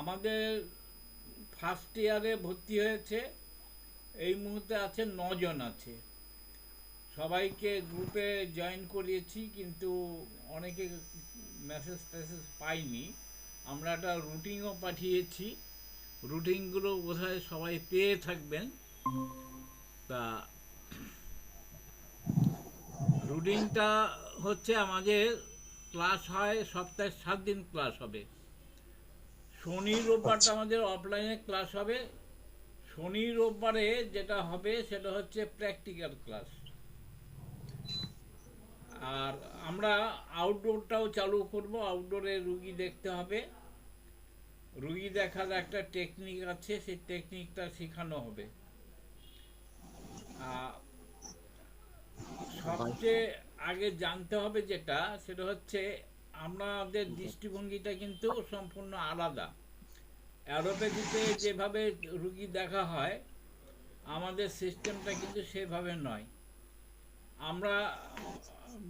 আমাদের ফার্স্ট ইয়ারে ভর্তি হয়েছে, এই মুহূর্তে আছে 9 জন আছে। সবাইকে গ্রুপে জয়েন করিয়েছি, কিন্তু অনেকে মেসেজ টেসেজ পাইনি। আমরা একটা রুটিনও পাঠিয়েছি, রুটিনগুলো বোধহয় সবাই পেয়ে থাকবেন। তা রুটিনটা হচ্ছে আমাদের ক্লাস হয় সপ্তাহে 7 দিন ক্লাস হবে। শনি রোববারটা আচ্ছা। আমাদের অফলাইনে ক্লাস হবে। শনি রোববারে যেটা হবে সেটা হচ্ছে প্র্যাকটিক্যাল ক্লাস। আর আমরা আউটডোরটাও চালু করব। আউটডোরে রুগী দেখতে হবে, রুগী দেখার একটা টেকনিক আছে, সেই টেকনিকটা শেখানো হবে। ভাই, সবচেয়ে আগে জানতে হবে যেটা, সেটা হচ্ছে আমাদের দৃষ্টিভঙ্গিটা কিন্তু সম্পূর্ণ আলাদা। অ্যালোপ্যাথিতে যেভাবে রুগী দেখা হয়, আমাদের সিস্টেমটা কিন্তু সেভাবে নয়। আমরা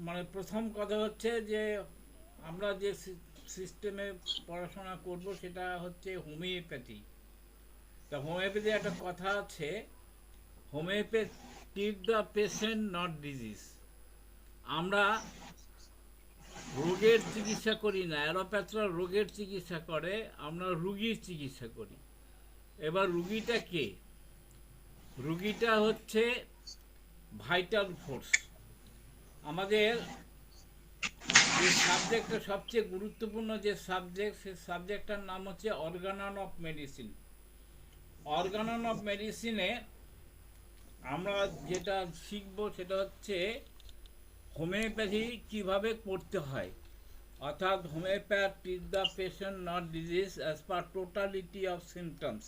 মানে প্রথম কথা হচ্ছে যে আমরা যে সিস্টেমে পড়াশোনা করব সেটা হচ্ছে হোমিওপ্যাথি। তা হোমিওপ্যাথি একটা কথা আছে, homeopathy treat the patient not disease. আমরা রোগের চিকিৎসা করি না, অ্যালোপ্যাথরা রোগের চিকিৎসা করে, আমরা রুগীর চিকিৎসা করি। এবার রুগীটা কে? রুগীটা হচ্ছে ভাইটাল ফোর্স। আমাদের যে সাবজেক্টটা সবচেয়ে গুরুত্বপূর্ণ যে সাবজেক্ট, সেই সাবজেক্টটার নাম হচ্ছে organon of medicine. Organon of মেডিসিনে আমরা যেটা শিখবো সেটা হচ্ছে হোমিওপ্যাথি কিভাবে করতে হয়। অর্থাৎ homeopath treat the patient not disease as per totality of symptoms.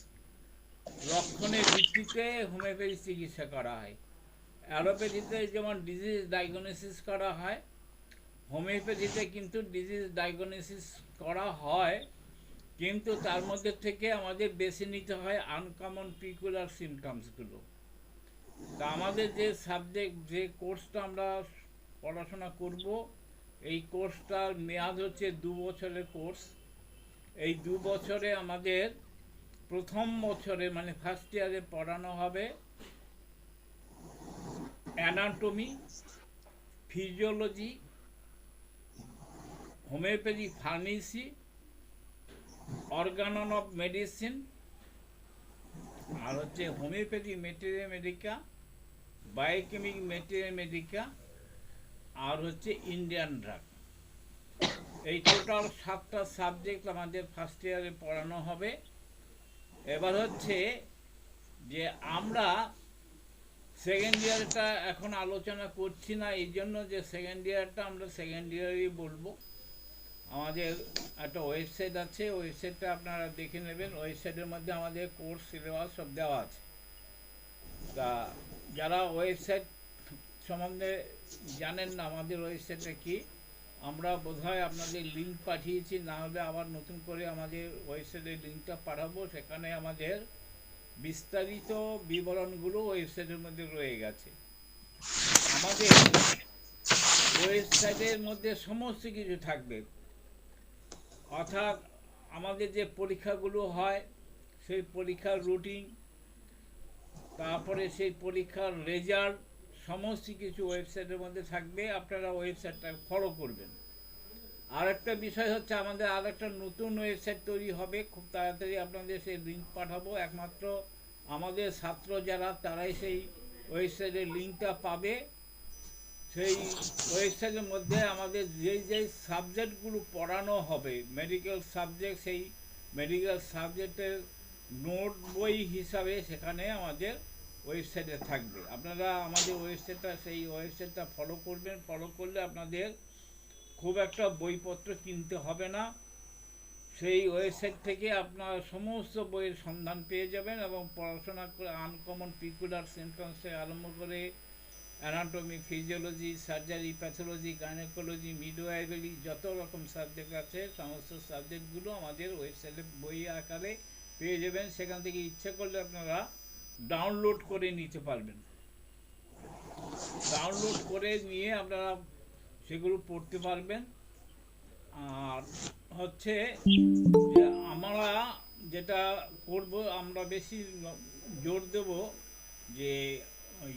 লক্ষণের ভিত্তিতে হোমিওপ্যাথি চিকিৎসা করা হয়। অ্যালোপ্যাথিতে যেমন ডিজিজ ডায়াগনোসিস করা হয়, হোমিওপ্যাথিতে কিন্তু ডিজিজ ডায়াগনোসিস করা হয়, কিন্তু তার মধ্যে থেকে আমাদের বেছে নিতে হয় আনকমন পিকুলার সিমটমসগুলো। তা আমাদের যে সাবজেক্ট, যে কোর্সটা আমরা পড়াশোনা করব, এই কোর্সটার মেয়াদ হচ্ছে 2 বছরের কোর্স। এই 2 বছরে আমাদের প্রথম বছরে মানে ফার্স্ট ইয়ারে পড়ানো হবে anatomy, physiology, homoeopathy pharmacy, organon of medicine, আর হচ্ছে homoeopathy materia medica, biochemic materia medica, আর হচ্ছে ইন্ডিয়ান ড্রাগ। এই টোটাল 7টা সাবজেক্ট আমাদের ফার্স্ট ইয়ারে পড়ানো হবে। এবার হচ্ছে যে আমরা সেকেন্ড ইয়ারটা এখন আলোচনা করছি না, এই জন্য যে সেকেন্ড ইয়ারটা আমরা সেকেন্ড ইয়ারই বলবো। আমাদের একটা ওয়েবসাইট আছে, ওয়েবসাইটটা আপনারা দেখে নেবেন। ওয়েবসাইটের মধ্যে আমাদের কোর্স সিলেবাস সব দেওয়া আছে। তা যারা ওয়েবসাইট সম্বন্ধে জানেন না আমাদের ওয়েবসাইটটা কি, আমরা বোধহয় আপনাদের লিঙ্ক পাঠিয়েছি, না হলে আবার নতুন করে আমাদের ওয়েবসাইটের লিঙ্কটা পাঠাবো। সেখানে আমাদের বিস্তারিত বিবরণগুলো ওয়েবসাইটের মধ্যে রয়ে গেছে। আমাদের ওয়েবসাইটের মধ্যে সমস্ত কিছু থাকবে। অর্থাৎ আমাদের যে পরীক্ষাগুলো হয় সেই পরীক্ষার রুটিন, তারপরে সেই পরীক্ষার রেজাল্ট, সমস্ত কিছু ওয়েবসাইটের মধ্যে থাকবে। আপনারা ওয়েবসাইটটা ফলো করবেন। আর একটা বিষয় হচ্ছে আমাদের আর একটা নতুন ওয়েবসাইট তৈরি হবে, খুব তাড়াতাড়ি আপনাদের সেই লিঙ্ক পাঠাবো। একমাত্র আমাদের ছাত্র যারা, তারাই সেই ওয়েবসাইটের লিঙ্কটা পাবে। সেই ওয়েবসাইটের মধ্যে আমাদের যেই যেই সাবজেক্টগুলো পড়ানো হবে, মেডিকেল সাবজেক্ট, সেই মেডিকেল সাবজেক্টের নোট বই হিসাবে সেখানে আমাদের ওয়েবসাইটে থাকবে। আপনারা আমাদের ওয়েবসাইটটা, সেই ওয়েবসাইটটা ফলো করবেন। ফলো করলে আপনাদের খুব একটা বইপত্র কিনতে হবে না। সেই ওয়েবসাইট থেকে আপনারা সমস্ত বইয়ের সন্ধান পেয়ে যাবেন এবং পড়াশোনা করে আনকমন পিকুলার সিমটমস থেকে আরম্ভ করে anatomy, physiology, surgery, pathology, gynaecology, midwifery, যত রকম সাবজেক্ট আছে সমস্ত সাবজেক্টগুলো আমাদের ওয়েবসাইটে বই আকারে পেয়ে যাবেন। সেখান থেকে ইচ্ছে করলে আপনারা ডাউনলোড করে নিতে পারবেন। ডাউনলোড করে নিয়ে আপনারা সেগুলো পড়তে পারবেন। আর হচ্ছে যে আমরা যেটা করব, আমরা বেশি জোর দেব যে ওই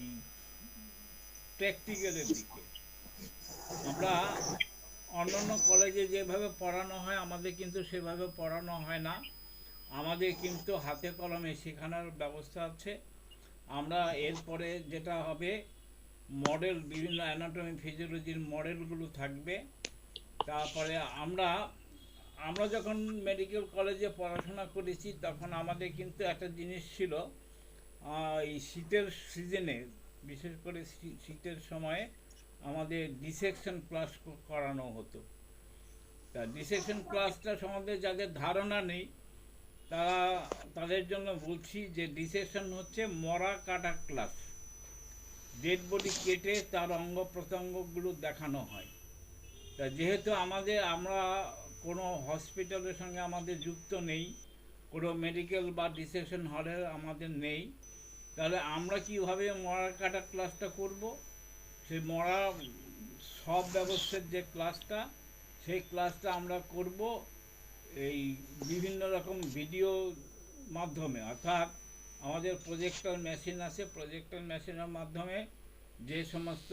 প্র্যাকটিক্যালের দিকে। আমরা অন্যান্য কলেজে যেভাবে পড়ানো হয় আমাদের কিন্তু সেভাবে পড়ানো হয় না। আমাদের কিন্তু হাতে কলমে শেখানোর ব্যবস্থা আছে। আমরা এরপরে যেটা হবে, মডেল, বিভিন্ন অ্যানাটমি ফিজিওলজির মডেলগুলো থাকবে। তারপরে আমরা আমরা যখন মেডিকেল কলেজে পড়াশোনা করেছি তখন আমাদের কিন্তু একটা জিনিস ছিল, এই শীতের সিজনে, বিশেষ করে শীতের সময়ে আমাদের ডিসেকশন ক্লাস করানো হতো। তা ডিসেকশন ক্লাসটা সম্বন্ধে যাদের ধারণা নেই তারা, তাদের জন্য বলছি যে ডিসেকশন হচ্ছে মরা কাটা ক্লাস। ডেড বডি কেটে তার অঙ্গ প্রত্যঙ্গগুলো দেখানো হয়। তা যেহেতু আমরা কোনো হসপিটালের সঙ্গে আমাদের যুক্ত নেই, কোনো মেডিকেল বা ডিসেকশন হলে আমাদের নেই, তাহলে আমরা কীভাবে মরা কাটা ক্লাসটা করব? সেই মরা সব ব্যবস্থার যে ক্লাসটা, সেই ক্লাসটা আমরা করব এই বিভিন্ন রকম ভিডিও মাধ্যমে। অর্থাৎ আমাদের প্রজেক্টর মেশিন আছে, প্রজেক্টর মেশিনের মাধ্যমে যে সমস্ত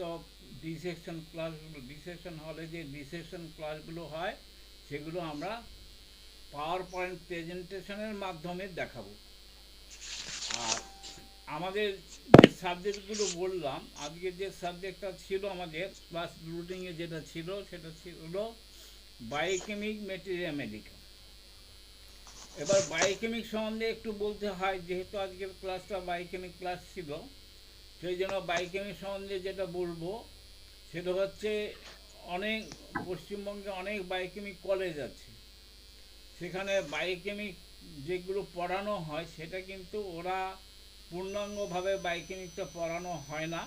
ডিসেকশন ক্লাসগুলো, ডিসেকশন হলে যে ডিসেকশন ক্লাসগুলো হয় সেগুলো আমরা পাওয়ার পয়েন্ট প্রেজেন্টেশনের মাধ্যমে দেখাবো। আর আমাদের যে সাবজেক্টগুলো বললাম, আজকে যে সাবজেক্টটা ছিল আমাদের ক্লাস রুটিংয়ে যেটা ছিল সেটা ছিল বায়োকেমিক ম্যাটেরিয়া মেডিকেল। এবার বায়োকেমিক সম্বন্ধে একটু বলতে হয়, যেহেতু আজকের ক্লাসটা বায়োকেমিক ক্লাস ছিল, সেই জন্য বায়োকেমিক সম্বন্ধে যেটা বলবো সেটা হচ্ছে, অনেক পশ্চিমবঙ্গে অনেক বায়োকেমিক কলেজ আছে, সেখানে বায়োকেমিক যেগুলো পড়ানো হয় সেটা কিন্তু ওরা পূর্ণাঙ্গভাবে বায়োকেমিকটা পড়ানো হয় না।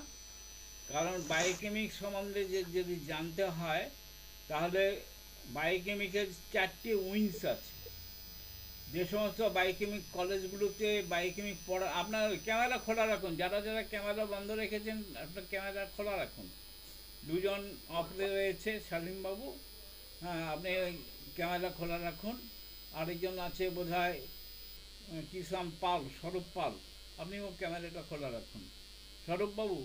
কারণ বায়োকেমিক সম্বন্ধে যদি জানতে হয় তাহলে বায়োকেমিকের 4টে উইংস আছে। যে সমস্ত বায়োকেমিক কলেজগুলোতে বায়োকেমিক পড়া, আপনার ক্যামেরা খোলা রাখুন, যারা যারা ক্যামেরা বন্ধ রেখেছেন আপনার ক্যামেরা খোলা রাখুন। দুজন অপরে রয়েছে, শালীমবাবু, হ্যাঁ আপনি ক্যামেরা খোলা রাখুন। আরেকজন আছে বোধহয় কিষাম পাল, স্বরূপ পাল, আপনিও ক্যামেরাটা খোলা রাখুন। স্বরূপবাবু,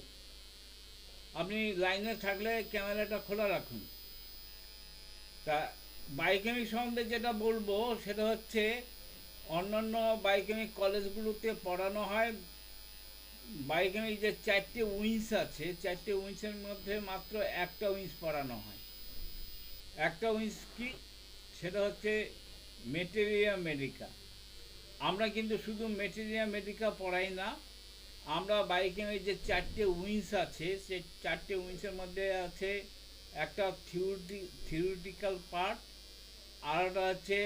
আপনি লাইনে থাকলে ক্যামেরাটা খোলা রাখুন। তা বায়োকেমিক সম্বন্ধে যেটা বলবো সেটা হচ্ছে, অন্যান্য বায়োকেমিক কলেজগুলোতে পড়ানো হয় বায়োকেমিক যে 4টে উইংস আছে, 4টে উইংসের মধ্যে মাত্র একটা উইংস পড়ানো হয়। একটা উইংস কি, সেটা হচ্ছে ম্যাটেরিয়া মেডিকা। আমরা কিন্তু শুধু ম্যাটেরিয়া মেডিকা পড়াই না, আমরা বায়োকেমিক যে 4টে উইংস আছে সেই 4টে উইংসের মধ্যে আছে একটা থিওরিটিক্যাল পার্ট, আর একটা আছে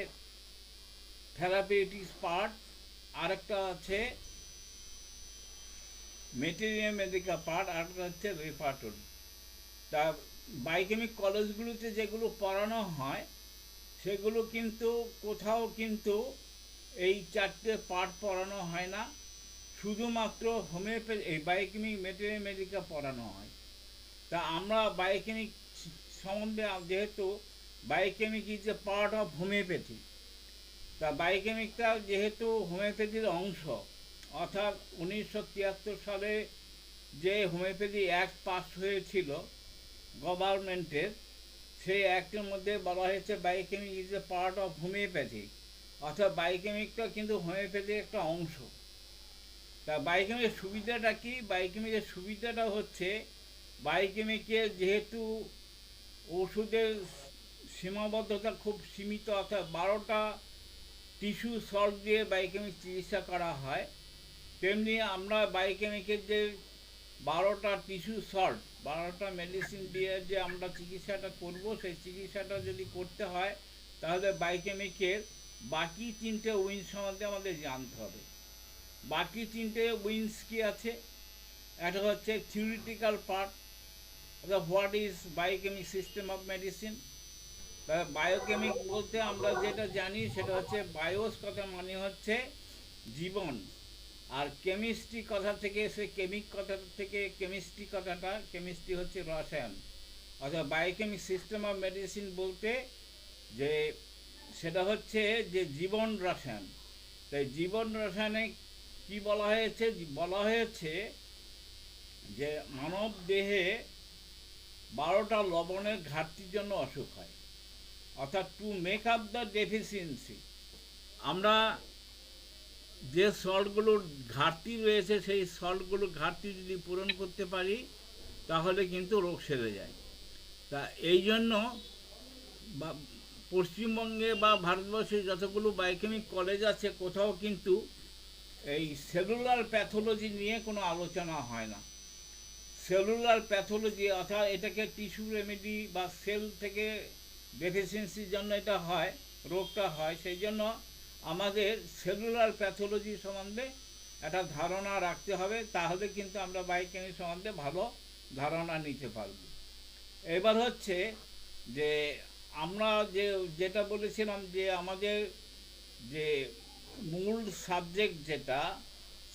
থেরাপিউটিক্স পার্ট, আরেকটা আছে ম্যাটেরিয়া মেডিকা পার্ট, আরেকটা হচ্ছে রেপার্টরি। তা বায়োকেমিক কলেজগুলোতে যেগুলো পড়ানো হয় সেগুলো কিন্তু কোথাও কিন্তু এই 4টে পার্ট পড়ানো হয় না, শুধুমাত্র হোমিওপ্যাথি, এই বায়োকেমিক ম্যাটেরিয়া মেডিকা পড়ানো হয়। তা আমরা বায়োকেমিক সম্বন্ধে, যেহেতু biochemic is a part of homeopathy, তা বায়োকেমিকটা যেহেতু হোমিওপ্যাথির অংশ, অর্থাৎ 1973 সালে যে হোমিওপ্যাথি অ্যাক্ট পাস হয়েছিল গভর্নমেন্টের, সেই অ্যাক্টের মধ্যে বলা হয়েছে biochemic is a part of homeopathy, অর্থাৎ বায়োকেমিকটা কিন্তু হোমিওপ্যাথির একটা অংশ। তা বায়োকেমিকের সুবিধাটা কি? বায়োকেমিকের সুবিধাটা হচ্ছে, বায়োকেমিকের যেহেতু ওষুধের সীমাবদ্ধতা খুব সীমিত, অর্থাৎ 12টা টিস্যু সল্ট দিয়ে বায়োকেমিক চিকিৎসা করা হয়, তেমনি আমরা বায়োকেমিকের যে 12টা টিস্যু সল্ট, 12টা মেডিসিন দিয়ে যে আমরা চিকিৎসাটা করব, সেই চিকিৎসাটা যদি করতে হয় তাহলে বায়োকেমিকের বাকি 3টে উইংস সম্বন্ধে আমাদের জানতে হবে। বাকি 3টে উইংস কি আছে? একটা হচ্ছে theoretical part, what is biochemic system of medicine. Biochemic বলতে আমরা যেটা জানি সেটা হচ্ছে, বায়োস কথা মানে হচ্ছে জীবন, আর কেমিস্ট্রি কথা থেকে, সে কেমিক কথা থেকে কেমিস্ট্রি কথাটা, কেমিস্ট্রি হচ্ছে রসায়ন। অর্থাৎ বায়োকেমিক সিস্টেম অফ মেডিসিন বলতে যে সেটা হচ্ছে যে জীবন রসায়ন। তাই জীবন রসায়নে কি বলা হয়েছে? বলা হয়েছে যে মানব দেহে 12টা লবণের ঘাটতির জন্য অসুখ হয়, অর্থাৎ to make up the deficiency. আমরা যে সল্টগুলোর ঘাটতি রয়েছে সেই সল্টগুলোর ঘাটতি যদি পূরণ করতে পারি তাহলে কিন্তু রোগ সেরে যায়। তা এই জন্য বা পশ্চিমবঙ্গে বা ভারতবর্ষে যতগুলো বায়োকেমিক কলেজ আছে কোথাও কিন্তু এই সেলুলার প্যাথোলজি নিয়ে কোনো আলোচনা হয় না। সেলুলার প্যাথোলজি অর্থাৎ এটাকে টিস্যু রেমেডি বা সেল থেকে ডেফিসিয়েন্সির জন্য এটা হয়, রোগটা হয়। সেই জন্য আমাদের সেলুলার প্যাথোলজি সম্বন্ধে একটা ধারণা রাখতে হবে, তাহলে কিন্তু আমরা বায়োকেমি সম্বন্ধে ভালো ধারণা নিতে পারব। এবার হচ্ছে যে আমরা যেটা বলেছিলাম যে আমাদের যে মূল সাবজেক্ট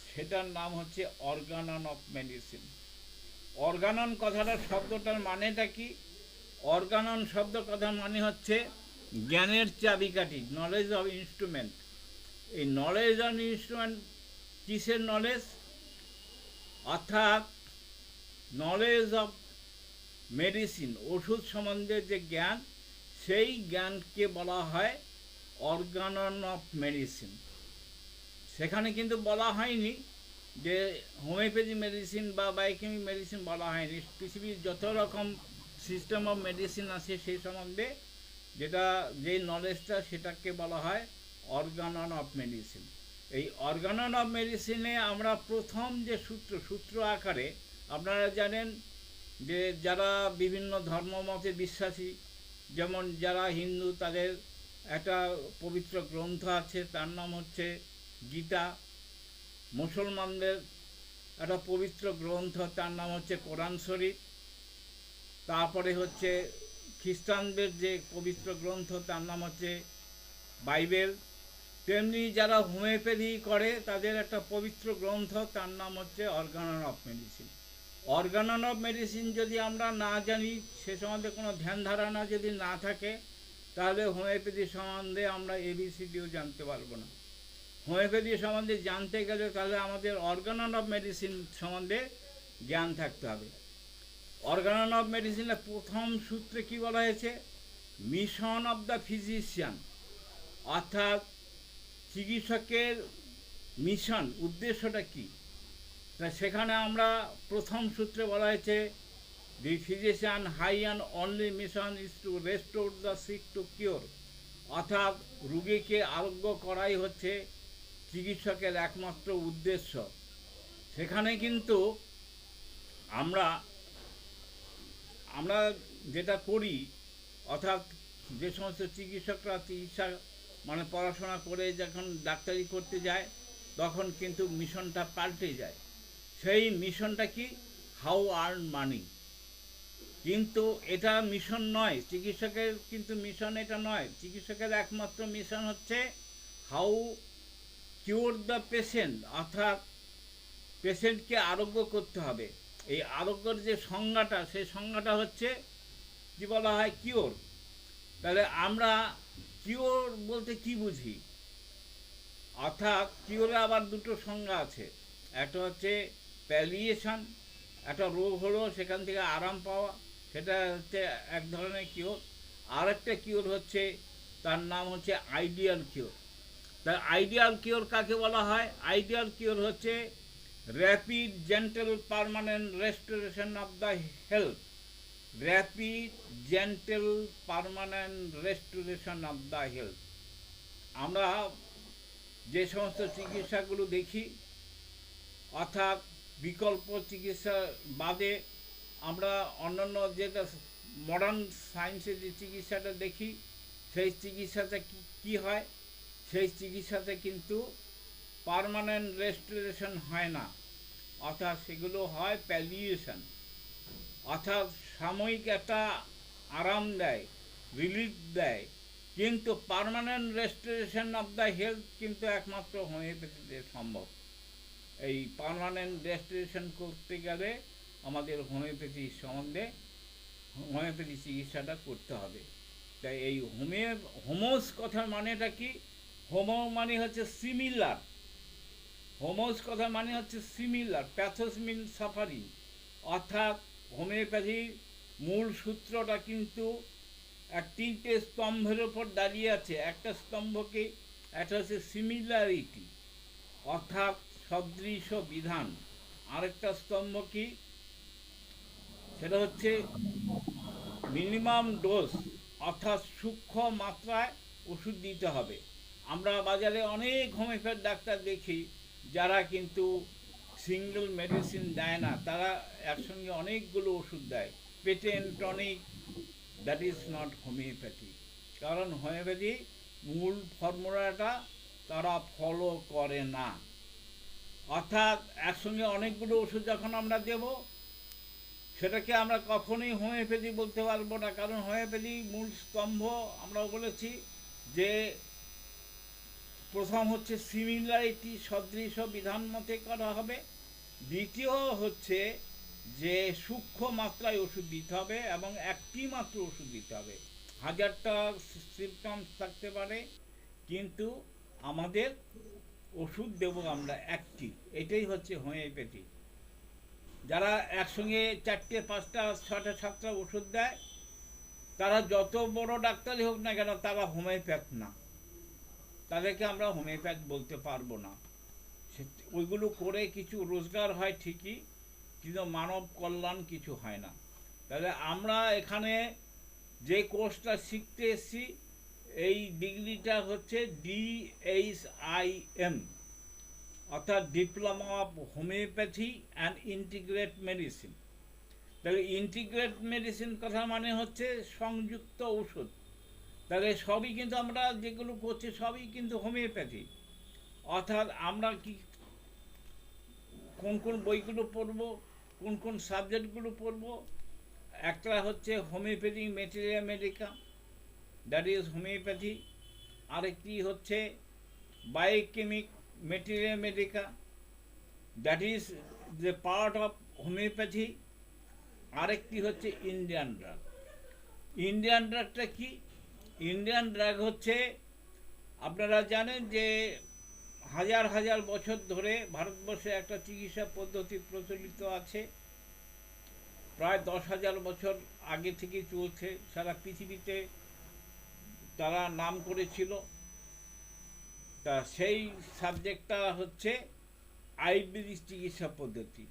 সেটার নাম হচ্ছে অর্গানন অফ মেডিসিন। অর্গানন কথাটার শব্দটার মানেটা কি? অর্গানন শব্দ কথার মানে হচ্ছে জ্ঞানের চাবিকাঠি, নলেজ অফ ইনস্ট্রুমেন্ট। এই নলেজ অফ ইনস্ট্রুমেন্ট কিসের নলেজ? অর্থাৎ নলেজ অফ মেডিসিন, ওষুধ সম্বন্ধে যে জ্ঞান, সেই জ্ঞানকে বলা হয় অর্গানন অফ মেডিসিন। সেখানে কিন্তু বলা হয়নি যে হোমিওপ্যাথি মেডিসিন বা বায়োকেমিক মেডিসিন বলা হয়নি। পৃথিবীর যত রকম সিস্টেম অফ মেডিসিন আছে সেই সম্বন্ধে যেই নলেজটা সেটাকে বলা হয় অর্গানন অফ মেডিসিন। এই অর্গানন অফ মেডিসিনে আমরা প্রথম যে সূত্র আকারে আপনারা জানেন যে যারা বিভিন্ন ধর্মমতে বিশ্বাসী, যেমন যারা হিন্দু তাদের একটা পবিত্র গ্রন্থ আছে, তার নাম হচ্ছে গীতা। মুসলমানদের একটা পবিত্র গ্রন্থ, তার নাম হচ্ছে কোরআন শরীফ। তারপরে হচ্ছে খ্রিস্টানদের যে পবিত্র গ্রন্থ তার নাম হচ্ছে বাইবেল। তেমনি যারা হোমিওপ্যাথি করে তাদের একটা পবিত্র গ্রন্থ, তার নাম হচ্ছে organon of medicine. Organon of medicine যদি আমরা না জানি, সে সম্বন্ধে কোনো ধ্যান ধারণা যদি না থাকে, তাহলে হোমিওপ্যাথি সম্বন্ধে আমরা এবিসিডিও জানতে পারবো না। হোমিওপ্যাথি সম্বন্ধে জানতে গেলে তাহলে আমাদের অর্গানন অফ মেডিসিন সম্বন্ধে জ্ঞান থাকতে হবে। অর্গানন অফ মেডিসিনের প্রথম সূত্রে কি বলা হয়েছে? মিশন অফ দ্য ফিজিশিয়ান, অর্থাৎ চিকিৎসকের মিশন, উদ্দেশ্যটা কি? তা সেখানে আমরা প্রথম সূত্রে বলা হয়েছে the physician high and only mission is to restore the sick to cure, অর্থাৎ রোগীকে আরোগ্য করাই হচ্ছে চিকিৎসকের একমাত্র উদ্দেশ্য। সেখানে কিন্তু আমরা যেটা করি, অর্থাৎ যে সমস্ত চিকিৎসকরা চিকিৎসা মানে পড়াশোনা করে যখন ডাক্তারি করতে যায়, তখন কিন্তু মিশনটা পাল্টে যায়। সেই মিশনটা কি? How earn money. কিন্তু এটা মিশন নয়, চিকিৎসকের কিন্তু মিশন এটা নয়। চিকিৎসকের একমাত্র মিশন হচ্ছে হাউ কিওর দ্য পেশেন্ট, অর্থাৎ পেশেন্টকে আরোগ্য করতে হবে। এই আরোগ্যের যে সংজ্ঞাটা, সেই সংজ্ঞাটা হচ্ছে কি বলা হয়? কিওর। তাহলে আমরা কিওর বলতে কি বুঝি? অর্থাৎ কিওরে আবার দুটো সংজ্ঞা আছে। একটা হচ্ছে প্যালিয়েশন, একটা রোগ হলো সেখান থেকে আরাম পাওয়া, সেটা হচ্ছে এক ধরনের কিওর। আর একটা কিওর হচ্ছে, তার নাম হচ্ছে আইডিয়াল কিওর। তার আইডিয়াল কিওর কাকে বলা হয়? আইডিয়াল কিওর হচ্ছে rapid gentle permanent restoration of the health. Rapid gentle permanent restoration of the health. আমরা যে সমস্ত চিকিৎসাগুলো দেখি, অর্থাৎ বিকল্প চিকিৎসা বাদে আমরা অন্যান্য যেটা মডার্ন সায়েন্সের যে চিকিৎসাটা দেখি, সেই চিকিৎসাতে কি হয়? সেই চিকিৎসাতে কিন্তু পার্মানেন্ট রেস্টোরেশন হয় না, অর্থাৎ সেগুলো হয় প্যালিয়েশন, অর্থাৎ সাময়িক একটা আরাম দেয়, রিলিফ দেয়। কিন্তু permanent restoration of the health কিন্তু একমাত্র হোমিওপ্যাথিতে সম্ভব। এই পার্মানেন্ট রেস্টোরেশন করতে গেলে আমাদের হোমিওপ্যাথি চিকিৎসাটা করতে হবে। তাই এই হোমোস কথার মানেটা কি? হোমো মানে হচ্ছে সিমিলার, হোমোস কথা মানে হচ্ছে সিমিলার, প্যাথোস মিন সাফারিং, অর্থাৎ হোমিওপ্যাথির মূল সূত্রটা কিন্তু তিনটে স্তম্ভের ওপর দাঁড়িয়ে আছে। একটা স্তম্ভকে, একটা হচ্ছে সিমিলারিটি অর্থাৎ সদৃশ বিধান, আরেকটা স্তম্ভ কি, সেটা হচ্ছে মিনিমাম ডোজ অর্থাৎ সূক্ষ্ম মাত্রায় ওষুধ দিতে হবে। আমরা বাজারে অনেক হোমিওপ্যাথ ডাক্তার দেখি যারা কিন্তু সিঙ্গেল মেডিসিন দেয় না, তারা একসঙ্গে অনেকগুলো ওষুধ দেয়। Patent tonic, that is not homoeopathy. কারণ হোমিওপ্যাথি মূল ফর্মুলাটা তারা ফলো করে না। অর্থাৎ একসঙ্গে অনেকগুলো ওষুধ যখন আমরা দেব, সেটাকে আমরা কখনোই হোমিওপ্যাথি বলতে পারবো না। কারণ হোমিওপ্যাথি মূল স্তম্ভ আমরা বলেছি যে প্রথম হচ্ছে সিমিলারিটি, সদৃশ বিধান মতে করা হবে। দ্বিতীয় হচ্ছে যে সূক্ষ্ম মাত্রায় ওষুধ দিতে হবে এবং একটি মাত্র ওষুধ দিতে হবে। হাজারটা সিমটমস থাকতে পারে, কিন্তু আমাদের ওষুধ দেব আমরা একটি। এটাই হচ্ছে হোমিওপ্যাথি। যারা একসঙ্গে 4টে 5টা 6টা 7টা ওষুধ দেয়, তারা যত বড় ডাক্তারই হোক না কেন, তারা হোমিওপ্যাথ না, তাদেরকে আমরা হোমিওপ্যাথ বলতে পারবো না। ওইগুলো করে কিছু রোজগার হয় ঠিকই, কিন্তু মানব কল্যাণ কিছু হয় না। তাহলে আমরা এখানে যে কোর্সটা শিখতে এসেছি, এই ডিগ্রিটা হচ্ছে DHIM, অর্থাৎ diploma of homeopathy and integrate medicine. তাহলে ইন্টিগ্রেট মেডিসিন কথা মানে হচ্ছে সংযুক্ত ওষুধ। তাহলে সবই কিন্তু আমরা যেগুলো করছি সবই কিন্তু হোমিওপ্যাথি। অর্থাৎ আমরা কি কোন কোন বইগুলো পড়ব, কোন কোন সাবজেক্টগুলো পড়ব, একটা হচ্ছে homeopathy materia medica, that is homeopathy. আরেকটি হচ্ছে biochemic materia medica, that is the part of homeopathy. আরেকটি হচ্ছে ইন্ডিয়ান ড্রাগ। ইন্ডিয়ান ড্রাগটা কি? ইন্ডিয়ান ড্রাগ হচ্ছে, আপনারা জানেন যে হাজার হাজার বছর ধরে ভারতবর্ষে একটা চিকিৎসা পদ্ধতি প্রচলিত আছে, প্রায় 10,000 বছর আগে থেকে চলছে, সারা পৃথিবীতে তারা নাম করেছিল। তা সেই সাবজেক্টটা হচ্ছে আয়ুর্বেদিক চিকিৎসা পদ্ধতি।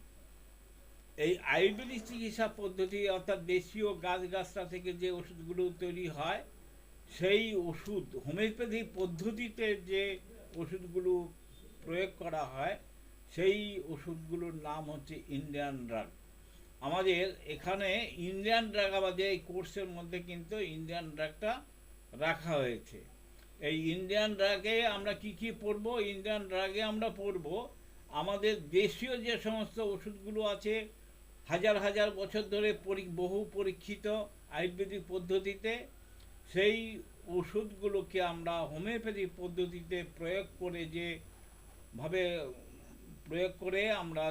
এই আয়ুর্বেদিক চিকিৎসা পদ্ধতি অর্থাৎ দেশীয় গাছগাছরা থেকে যে ওষুধগুলো তৈরি হয়, সেই ওষুধ হোমিওপ্যাথি পদ্ধতিতে যে ওষুধগুলো প্রয়োগ করা হয়, সেই ওষুধগুলোর নাম হচ্ছে ইন্ডিয়ান ড্রাগ। আমাদের এখানে ইন্ডিয়ান ড্রাগ, আমাদের এই কোর্সের মধ্যে কিন্তু ইন্ডিয়ান ড্রাগটা রাখা হয়েছে। এই ইন্ডিয়ান ড্রাগে আমরা কি কি পড়বো? ইন্ডিয়ান ড্রাগে আমরা পড়বো আমাদের দেশীয় যে সমস্ত ওষুধগুলো আছে, হাজার হাজার বছর ধরে বহু পরীক্ষিত আয়ুর্বেদিক পদ্ধতিতে, সেই ওষুধগুলোকে আমরা হোমিওপ্যাথি পদ্ধতিতে প্রয়োগ করে, যেভাবে প্রয়োগ করে আমরা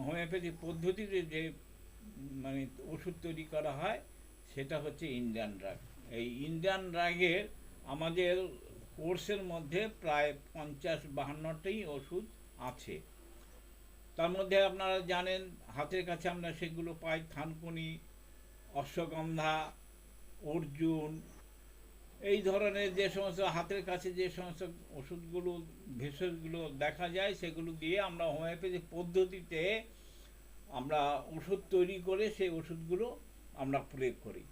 হোমিওপ্যাথি পদ্ধতিতে যে মানে ওষুধ তৈরি করা হয়, সেটা হচ্ছে ইন্ডিয়ান ড্রাগ। এই ইন্ডিয়ান ড্রাগের আমাদের কোর্সের মধ্যে প্রায় 50-52টি ওষুধ আছে। তার মধ্যে আপনারা জানেন, হাতের কাছে আমরা সেগুলো পাই, থানকুনি, অশ্বগন্ধা, অর্জুন, এই ধরনের যে সমস্ত হাতের কাছে যে সমস্ত ওষুধগুলো, ভেষজগুলো দেখা যায়, সেগুলো দিয়ে আমরা হোমিওপ্যাথি পদ্ধতিতে আমরা ওষুধ তৈরি করে সেই ওষুধগুলো আমরা প্রয়োগ করি।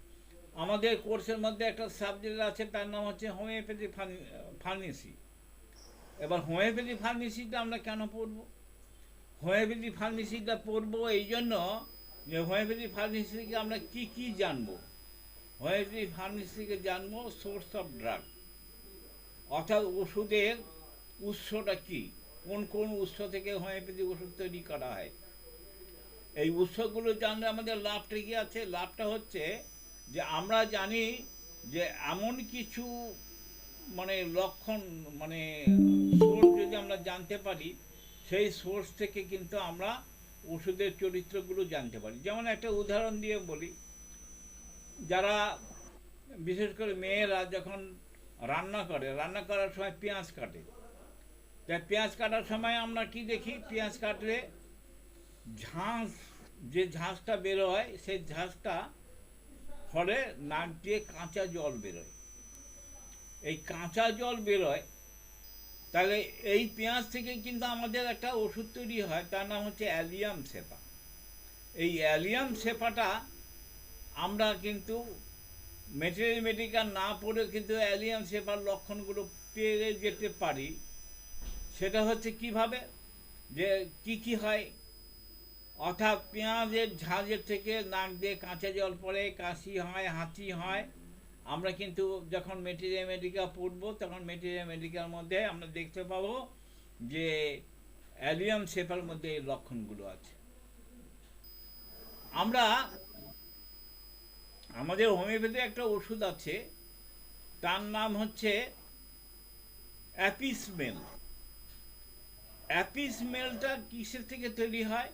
আমাদের কোর্সের মধ্যে একটা সাবজেক্ট আছে, তার নাম হচ্ছে হোমিওপ্যাথি ফার্মেসি। এবার হোমিওপ্যাথি ফার্মেসিটা আমরা কেন পড়ব? হোমিওপ্যাথি ফার্মেসিটা পড়বো এই জন্য যে হোমিওপ্যাথি ফার্মেসি থেকে আমরা কি কি জানবো। হোমিওপ্যাথি ফার্মেসি থেকে জানবো সোর্স অফ ড্রাগ, অর্থাৎ ওষুধের উৎসটা কি, কোন কোন উৎস থেকে হোমিওপ্যাথি ওষুধ তৈরি করা হয়। এই উৎসগুলো জানলে আমাদের লাভটা কি আছে? লাভটা হচ্ছে যে আমরা জানি যে এমন কিছু মানে লক্ষণ, মানে সোর্স যদি আমরা জানতে পারি, সেই সোর্স থেকে কিন্তু আমরা ওষুধের চরিত্রগুলো জানতে পারি। যেমন একটা উদাহরণ দিয়ে বলি, যারা বিশেষ করে মেয়েরা যখন রান্না করার সময় পেঁয়াজ কাটে। তাই পেঁয়াজ কাটার সময় আমরা কি দেখি, পেঁয়াজ কাটলে ঝাঁস, যে ঝাঁসটা বেরোয় সেই ঝাঁসটা ফলে নাক দিয়ে কাঁচা জল বেরোয়। এই কাঁচা জল বেরোয়, তাহলে এই পেঁয়াজ থেকে কিন্তু আমাদের একটা ওষুধ তৈরি হয়, তার নাম হচ্ছে অ্যালিয়াম সেপা। এই অ্যালিয়াম সেপাটা আমরা কিন্তু মেডিকেল না পড়ে কিন্তু অ্যালিয়াম সেপার লক্ষণগুলো পেয়ে যেতে পারি। সেটা হচ্ছে কিভাবে, যে কি হয়, অর্থাৎ পেঁয়াজের ঝাঁঝের থেকে নাক দিয়ে কাঁচা জল পড়ে, কাশি হয়, হাঁচি হয়। আমরা কিন্তু যখন মেডিকেল পড়বো তখন মেডিকেল মধ্যে আমরা দেখতে পাবো যে অ্যালিয়াম সেপার মধ্যে এই লক্ষণগুলো আছে। আমরা আমাদের হোমিওপ্যাথি একটা ওষুধ আছে, তার নাম হচ্ছে অ্যাপিসমেল। অ্যাপিসমেলটা কিসের থেকে তৈরি হয়?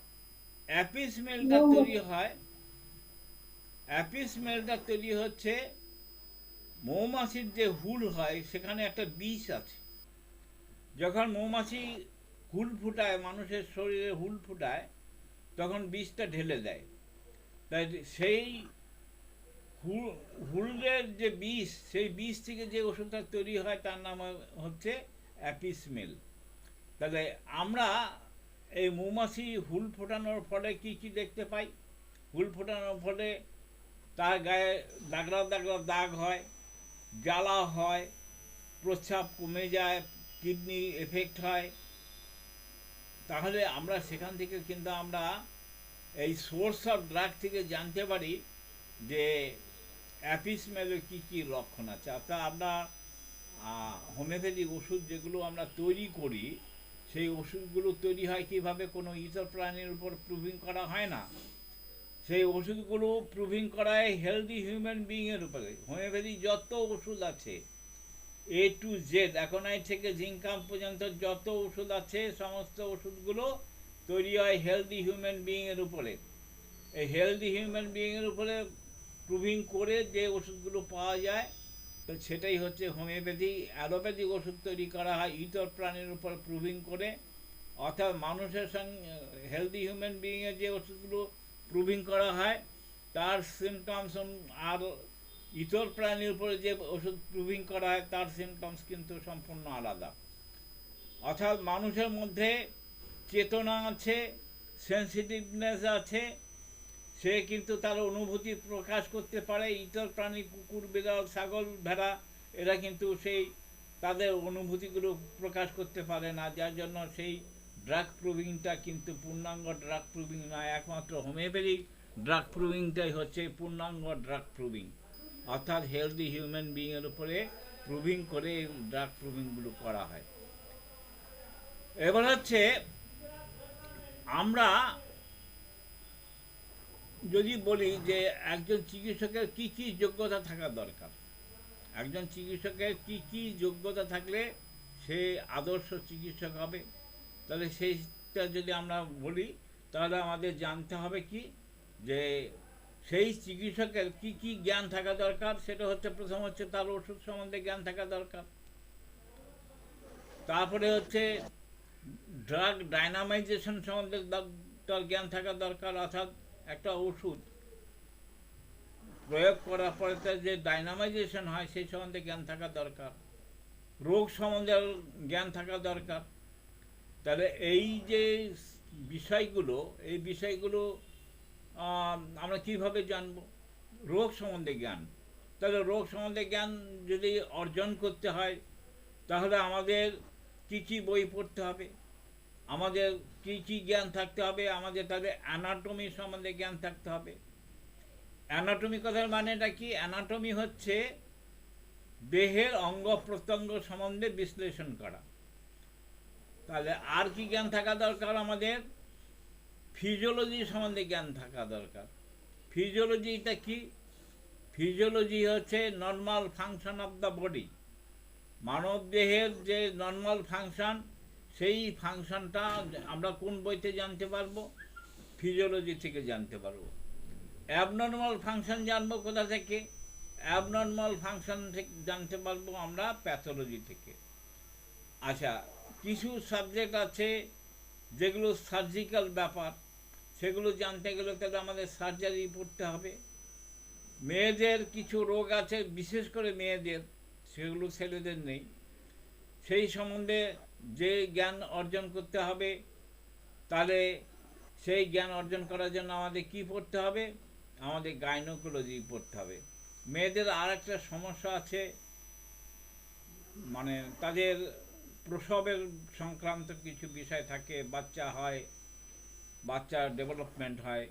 অ্যাপিসমেলটা তৈরি হচ্ছে মৌমাছির যে হুল হয় সেখানে একটা বিষ আছে। যখন মৌমাছি হুল ফুটায়, মানুষের শরীরে হুল ফুটায়, তখন বিষটা ঢেলে দেয়। তাই সেই হুলের যে বিষ, সেই বিষ থেকে যে ওষুধটা তৈরি হয় তার নাম হচ্ছে অ্যাপিসমেল। তাহলে আমরা এই মৌমাছি হুল ফোটানোর ফলে কি দেখতে পাই? হুল ফোটানোর ফলে তার গায়ে দাগড়া দাগড়া দাগ হয়, জ্বালা হয়, প্রস্রাব কমে যায়, কিডনি এফেক্ট হয়। তাহলে আমরা সেখান থেকে কিন্তু আমরা এই সোর্স অফ ড্রাগ থেকে জানতে পারি যে অ্যাপিসমেলের কী লক্ষণ আছে। অর্থাৎ আমরা হোমিওপ্যাথিক ওষুধ যেগুলো আমরা তৈরি করি, সেই ওষুধগুলো তৈরি হয় কীভাবে? কোনো ইতর প্রাণীর উপর প্রুভিং করা হয় না। সেই ওষুধগুলো প্রুভিং করা হয় হেলদি হিউম্যান বিইংয়ের উপরে। হোমিওপ্যাথি যত ওষুধ আছে A to Z, অ্যাকোনাইট থেকে জিঙ্কাম পর্যন্ত যত ওষুধ আছে, সমস্ত ওষুধগুলো তৈরি হয় হেলদি হিউম্যান বিইংয়ের উপরে। এই হেলদি হিউম্যান বিইংয়ের উপরে প্রুভিং করে যে ওষুধগুলো পাওয়া যায়, তো সেটাই হচ্ছে হোমিওপ্যাথি। অ্যালোপ্যাথিক ওষুধ তৈরি করা হয় ইতর প্রাণীর উপর প্রুভিং করে, অর্থাৎ মানুষের সঙ্গে হেলদি হিউম্যান বিইংয়ের যে ওষুধগুলো প্রুভিং করা হয় তার সিমটমস, আর ইতর প্রাণীর উপরে যে ওষুধ প্রুভিং করা হয় তার সিমটমস কিন্তু সম্পূর্ণ আলাদা। অর্থাৎ মানুষের মধ্যে চেতনা আছে, সেন্সিটিভনেস আছে, সে কিন্তু তার অনুভূতি প্রকাশ করতে পারে। ইতর প্রাণী, কুকুর, বিড়াল, ছাগল, ভেড়া, এরা কিন্তু সেই তাদের অনুভূতিগুলো প্রকাশ করতে পারে না, যার জন্য সেই ড্রাগ প্রুভিংটা কিন্তু পূর্ণাঙ্গ ড্রাগ প্রুভিং নয়। একমাত্র হোমিওপ্যাথিক ড্রাগ প্রুভিংটাই হচ্ছে পূর্ণাঙ্গ ড্রাগ প্রুভিং, অর্থাৎ হেলদি হিউম্যান বিইংয়ের উপরে প্রুভিং করে ড্রাগ প্রুভিংগুলো করা হয়। এবার হচ্ছে আমরা যদি বলি যে একজন চিকিৎসকের কি যোগ্যতা থাকা দরকার, একজন চিকিৎসকের কি যোগ্যতা থাকলে সে আদর্শ চিকিৎসক হবে, তাহলে সেইটা যদি আমরা বলি তাহলে আমাদের জানতে হবে কি, যে সেই চিকিৎসকের কি জ্ঞান থাকা দরকার। সেটা হচ্ছে, প্রথম হচ্ছে তার ওষুধ সম্বন্ধে জ্ঞান থাকা দরকার। তারপরে হচ্ছে ড্রাগ ডাইনামাইজেশন সম্বন্ধে তার জ্ঞান থাকা দরকার, অর্থাৎ একটা ওষুধ প্রয়োগ করার পরে তার যে ডাইনামাইজেশন হয় সেই সম্বন্ধে জ্ঞান থাকা দরকার। রোগ সম্বন্ধে জ্ঞান থাকা দরকার। তাহলে এই যে বিষয়গুলো, এই বিষয়গুলো আমরা কিভাবে জানব? রোগ সম্বন্ধে জ্ঞান। তাহলে রোগ সম্বন্ধে জ্ঞান যদি অর্জন করতে হয় তাহলে আমাদের কি বই পড়তে হবে, আমাদের কি জ্ঞান থাকতে হবে? আমাদের তাহলে অ্যানাটমি সম্বন্ধে জ্ঞান থাকতে হবে। অ্যানাটমি কথার মানেটা কি? অ্যানাটমি হচ্ছে দেহের অঙ্গ প্রত্যঙ্গ সম্বন্ধে বিশ্লেষণ করা। তাহলে আর কি জ্ঞান থাকা দরকার? আমাদের ফিজিওলজি সম্বন্ধে জ্ঞান থাকা দরকার। ফিজিওলজিটা কি? ফিজিওলজি হচ্ছে normal function of the body. মানব দেহের যে নর্মাল ফাংশন, সেই ফাংশনটা আমরা কোন বইতে জানতে পারবো? ফিজিওলজি থেকে জানতে পারবো। অ্যাবনর্মাল ফাংশন জানবো কোথা থেকে? অ্যাবনর্মাল ফাংশন থেকে জানতে পারবো আমরা প্যাথোলজি থেকে। আচ্ছা, কিছু সাবজেক্ট আছে যেগুলো সার্জিক্যাল ব্যাপার, সেগুলো জানতে গেলে তাহলে আমাদের সার্জারি পড়তে হবে। মেয়েদের কিছু রোগ আছে, বিশেষ করে মেয়েদের, সেগুলো ছেলেদের নেই, সেই সম্বন্ধে যে জ্ঞান অর্জন করতে হবে, তাহলে সেই জ্ঞান অর্জন করার জন্য আমাদের কি পড়তে হবে? আমাদের গাইনোকোলজি পড়তে হবে। মেয়েদের আর একটা সমস্যা আছে, মানে তাদের প্রসবের সংক্রান্ত কিছু বিষয় থাকে, বাচ্চা হয়, বাচ্চার ডেভেলপমেন্ট হয়,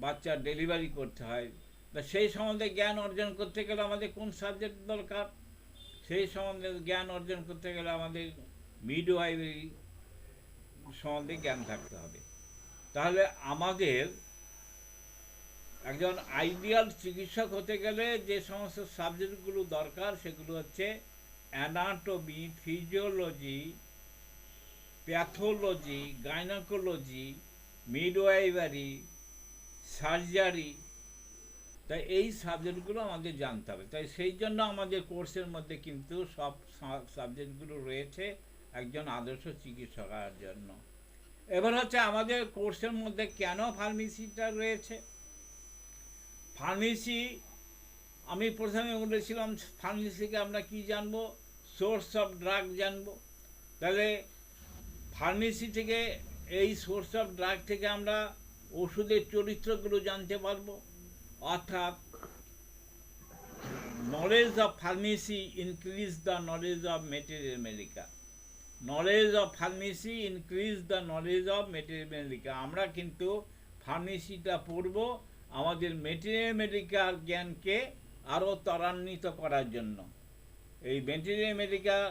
বাচ্চার ডেলিভারি করতে হয়, তা সেই সম্বন্ধে জ্ঞান অর্জন করতে গেলে আমাদের কোন সাবজেক্ট দরকার? সেই সম্বন্ধে জ্ঞান অর্জন করতে গেলে আমাদের মিডওয়াইফারি সম্বন্ধে জ্ঞান থাকতে হবে। তাহলে আমাদের একজন আইডিয়াল চিকিৎসক হতে গেলে যে সমস্ত সাবজেক্টগুলো দরকার সেগুলো হচ্ছে anatomy, physiology, pathology, gynaecology, midwifery, surgery. তাই এই সাবজেক্টগুলো আমাদের জানতে হবে। তাই সেই জন্য আমাদের কোর্সের মধ্যে কিন্তু সব সাবজেক্টগুলো রয়েছে একজন আদর্শ চিকিৎসক হওয়ার জন্য। এবার হচ্ছে আমাদের কোর্সের মধ্যে কেন ফার্মেসিটা রয়েছে। ফার্মেসি, আমি প্রথমে বলেছিলাম, ফার্মেসিকে আমরা কি জানবো? সোর্স অফ ড্রাগ জানবো। তাহলে ফার্মেসি থেকে, এই সোর্স অফ ড্রাগ থেকে আমরা ওষুধের চরিত্রগুলো জানতে পারবো। অর্থাৎ knowledge of pharmacy increase the knowledge of material medica. Knowledge of pharmacy increase the knowledge of material medica. আমরা কিন্তু ফার্মেসিটা পড়ব আমাদের মেটেরিয়াল মেডিকাল জ্ঞানকে আরও ত্বরান্বিত করার জন্য। এই মেটেরিয়াল মেডিকাল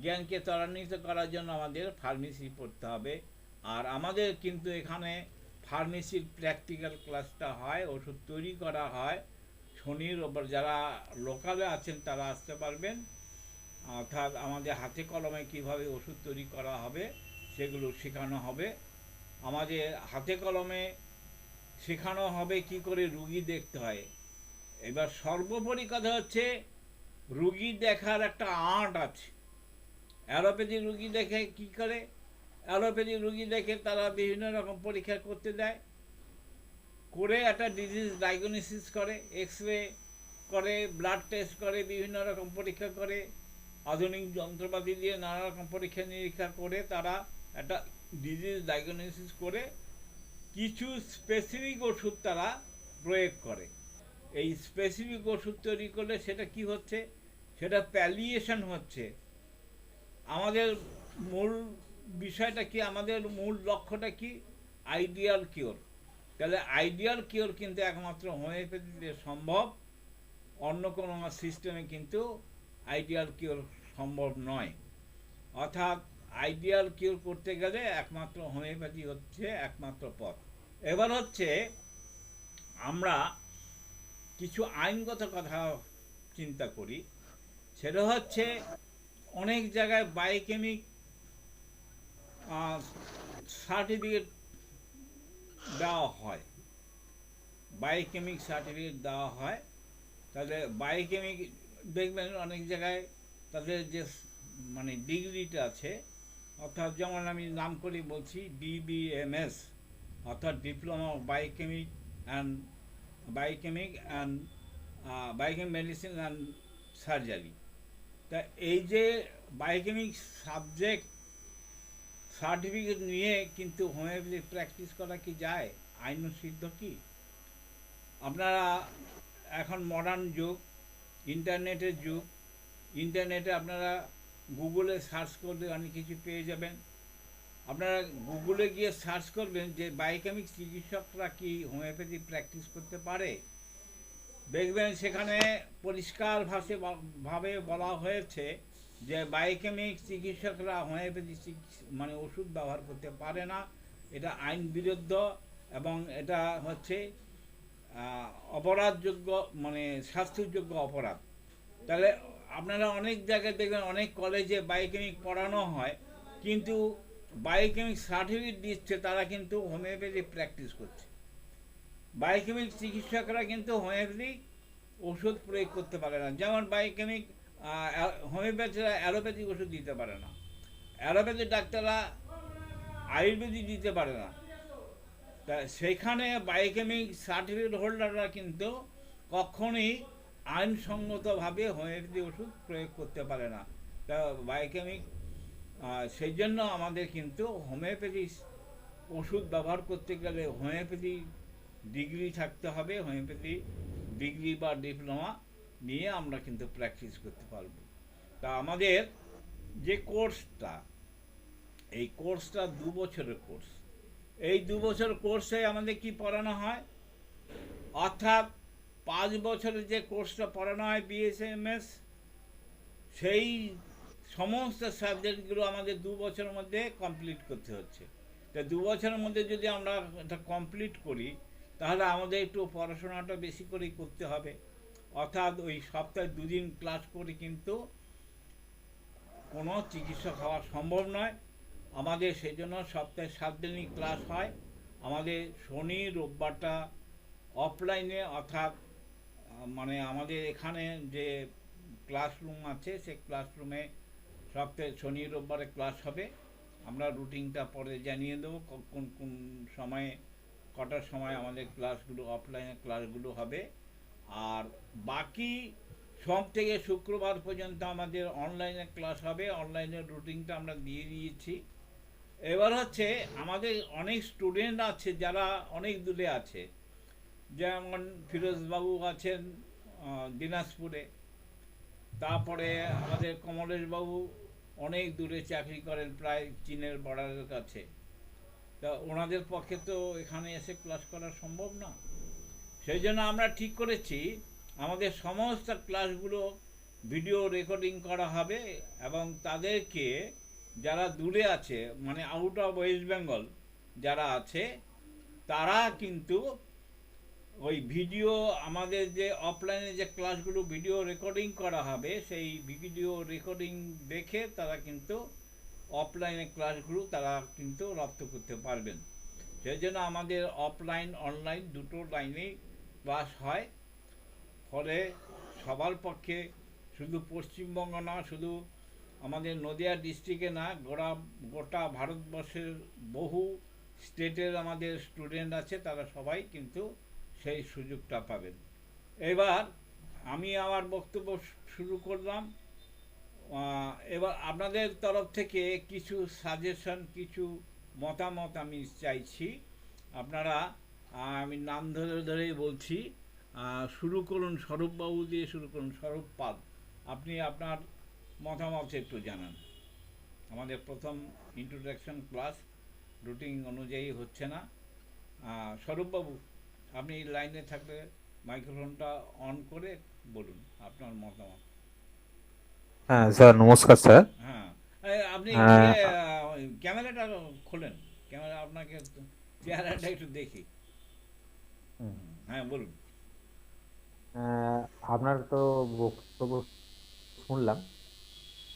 জ্ঞানকে ত্বরান্বিত করার জন্য আমাদের ফার্মেসি পড়তে হবে। আর আমাদের কিন্তু এখানে ফার্মেসির প্র্যাকটিক্যাল ক্লাসটা হয়, ওষুধ তৈরি করা হয়। শনির ওপর যারা লোকালে আছেন তারা আসতে পারবেন। অর্থাৎ আমাদের হাতে কলমে কীভাবে ওষুধ তৈরি করা হবে সেগুলো শেখানো হবে। আমাদের হাতে কলমে শেখানো হবে কি করে রুগী দেখতে হয়। এবার সর্বোপরি কথা হচ্ছে, রুগী দেখার একটা আর্ট আছে। অ্যালোপ্যাথি রুগী দেখে কি করে? অ্যালোপ্যাথি রুগী দেখে তারা বিভিন্ন রকম পরীক্ষা করতে দেয়, করে একটা ডিজিজ ডায়াগনোসিস করে, এক্স রে করে, ব্লাড টেস্ট করে, বিভিন্ন রকম পরীক্ষা করে, আধুনিক যন্ত্রপাতি দিয়ে নানা রকম পরীক্ষা নিরীক্ষা করে তারা একটা ডিজিজ ডায়াগনোসিস করে কিছু স্পেসিফিক ওষুধ তারা প্রয়োগ করে। এই স্পেসিফিক ওষুধ তৈরি করলে সেটা কি হচ্ছে? সেটা প্যালিয়েশন হচ্ছে। আমাদের মূল বিষয়টা কি? আমাদের মূল লক্ষ্যটা কি? Ideal cure. তাহলে আইডিয়াল কিওর কিন্তু একমাত্র হোমিওপ্যাথিতে সম্ভব, অন্য কোনো সিস্টেমে কিন্তু আইডিয়াল কিওর সম্ভব নয়। অর্থাৎ আইডিয়াল কিওর করতে গেলে একমাত্র হোমিওপ্যাথি হচ্ছে একমাত্র পথ। এবার হচ্ছে আমরা কিছু আইনগত কথা চিন্তা করি। সেটা হচ্ছে অনেক জায়গায় বায়োকেমিক সার্টিফিকেট দেওয়া হয়, বায়োকেমিক সার্টিফিকেট দেওয়া হয়। তাহলে বায়োকেমিক দেখবেন অনেক জায়গায় তাদের যে মানে ডিগ্রিটা আছে, অর্থাৎ যেমন আমি নাম করে বলছি DBMS, অর্থাৎ diploma of biochemic and biochemic medicine and surgery. তা এই যে বায়োকেমিক সাবজেক্ট সার্টিফিকেট নিয়ে কিন্তু হোমিওপ্যাথি প্র্যাকটিস করা কি যায়? আইন সিদ্ধ কি? আপনারা এখন মডার্ন যুগ, ইন্টারনেটের যুগ, ইন্টারনেটে আপনারা গুগলে সার্চ করলে অনেক কিছু পেয়ে যাবেন। আপনারা গুগলে গিয়ে সার্চ করবেন যে বায়োকেমিক চিকিৎসকরা কি হোমিওপ্যাথি প্র্যাকটিস করতে পারে। দেখবেন সেখানে পরিষ্কার ভাবে বলা হয়েছে যে বায়োকেমিক চিকিৎসকরা হোমিওপ্যাথি মানে ওষুধ ব্যবহার করতে পারে না, এটা আইন বিরুদ্ধ এবং এটা হচ্ছে অপরাধযোগ্য, মানে শাস্তিযোগ্য অপরাধ। তাহলে আপনারা অনেক জায়গায় দেখবেন অনেক কলেজে বায়োকেমিক পড়ানো হয়, কিন্তু বায়োকেমিক সার্টিফিকেট দিচ্ছে তারা কিন্তু হোমিওপ্যাথি প্র্যাকটিস করছে। বায়োকেমিক চিকিৎসকরা কিন্তু হোমিওপ্যাথি ওষুধ প্রয়োগ করতে পারে না। যেমন বায়োকেমিক হোমিওপ্যাথিরা অ্যালোপ্যাথিক ওষুধ দিতে পারে না, অ্যালোপ্যাথিক ডাক্তাররা আয়ুর্বেদিক দিতে পারে না। তা সেখানে বায়োকেমিক সার্টিফিকেট হোল্ডাররা কিন্তু কখনোই আইনসঙ্গতভাবে হোমিওপ্যাথি ওষুধ প্রয়োগ করতে পারে না। তা বায়োকেমিক সেই জন্য আমাদের কিন্তু হোমিওপ্যাথি ওষুধ ব্যবহার করতে গেলে হোমিওপ্যাথি ডিগ্রি থাকতে হবে। হোমিওপ্যাথি ডিগ্রি বা ডিপ্লোমা নিয়ে আমরা কিন্তু প্র্যাকটিস করতে পারবো। তা আমাদের যে কোর্সটা, এই কোর্সটা 2 বছরের কোর্স। এই 2 বছর কোর্সে আমাদের কি পড়ানো হয়, অর্থাৎ 5 বছরের যে কোর্সটা পড়ানো হয় বিএসএমএস, সেই সমস্ত সাবজেক্টগুলো আমাদের 2 বছরের মধ্যে কমপ্লিট করতে হচ্ছে। তা 2 বছরের মধ্যে যদি আমরা এটা কমপ্লিট করি, তাহলে আমাদের একটু পড়াশোনাটা বেশি করেই করতে হবে। অর্থাৎ ওই সপ্তাহে 2 দিন ক্লাস করে কিন্তু কোনো চিকিৎসক হওয়া সম্ভব নয়। আমাদের সেই জন্য সপ্তাহে 7 দিনই ক্লাস হয়। আমাদের শনি রোববারটা অফলাইনে, অর্থাৎ মানে আমাদের এখানে যে ক্লাসরুম আছে সেই ক্লাসরুমে সপ্তাহে শনি রোববারে ক্লাস হবে। আমরা রুটিনটা পরে জানিয়ে দেবো কোন কোন সময়ে, কটার সময় আমাদের ক্লাসগুলো, অফলাইনে ক্লাসগুলো হবে। আর বাকি সোম থেকে শুক্রবার পর্যন্ত আমাদের অনলাইনে ক্লাস হবে। অনলাইনের রুটিনটা আমরা দিয়ে দিয়েছি। এবার হচ্ছে আমাদের অনেক স্টুডেন্ট আছে যারা অনেক দূরে আছে, যেমন ফিরোজবাবু আছেন দিনাজপুরে, তারপরে আমাদের কমলেশবাবু অনেক দূরে চাকরি করেন, প্রায় চীনের বর্ডারের কাছে। তা ওনাদের পক্ষে তো এখানে এসে ক্লাস করা সম্ভব না। সেই জন্য আমরা ঠিক করেছি আমাদের সমস্ত ক্লাসগুলো ভিডিও রেকর্ডিং করা হবে, এবং তাদেরকে যারা দূরে আছে, মানে আউট অফ ওয়েস্ট বেঙ্গল যারা আছে, তারা কিন্তু ওই ভিডিও, আমাদের যে অফলাইনে যে ক্লাসগুলো ভিডিও রেকর্ডিং করা হবে, সেই ভিডিও রেকর্ডিং দেখে তারা কিন্তু অফলাইনে ক্লাসগুলো তারা কিন্তু রপ্ত করতে পারবেন। সেই জন্য আমাদের অফলাইন অনলাইন দুটো লাইনেই ক্লাস হয়। ফলে সবার পক্ষে, শুধু পশ্চিমবঙ্গ না, শুধু আমাদের নদিয়া ডিস্ট্রিক্টে না, গোটা ভারতবর্ষের বহু স্টেটের আমাদের স্টুডেন্ট আছে, তারা সবাই কিন্তু সেই সুযোগটা পাবেন। এবার আমি আমার বক্তব্য শুরু করলাম। এবার আপনাদের তরফ থেকে কিছু সাজেশন, কিছু মতামত আমি চাইছি। আপনারা, আমি নাম ধরে ধরেই বলছি, শুরু করুন, স্বরূপবাবু দিয়ে শুরু করুন। স্বরূপ পাল, আপনি আপনার মতামত একটু জানান। আমাদের প্রথম ইন্ট্রোডাকশন ক্লাস রুটিন অনুযায়ী হচ্ছে না। স্বরূপবাবু, আপনি লাইনে থাকলে মাইক্রোফোনটা অন করে বলুন আপনার মতামত। হ্যাঁ স্যার, নমস্কার স্যার। হ্যাঁ, আপনি আহ, ক্যামেরাটা খোলেন। ক্যামেরা, আপনাকে চেহারাটা একটু দেখি। হুম, হ্যাঁ, বলুন। আহ, আপনার তো বক্তব্য শুনলাম,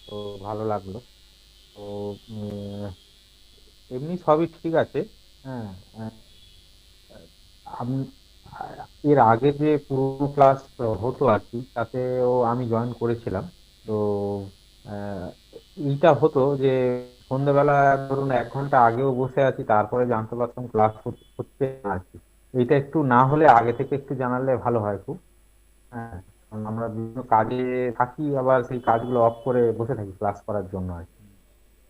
তো ভালো লাগলো। তো উম, এমনি সবই ঠিক আছে। হ্যাঁ। আহ, আম- এর আগে যে পুরো ক্লাস হতো আর কি, তাতেও আমি জয়েন করেছিলাম। তো আহ, এইটা হতো যে সন্ধ্যেবেলা ধরুন 1 ঘন্টা আগেও বসে আছি, তারপরে জানতে পারতাম ক্লাস হচ্ছে না আর কি। এইটা একটু না হলে আগে থেকে একটু জানালে ভালো হয় খুব। হ্যাঁ, কারণ আমরা বিভিন্ন কাজে থাকি, আবার সেই কাজগুলো অফ করে বসে থাকি ক্লাস করার জন্য আর কি।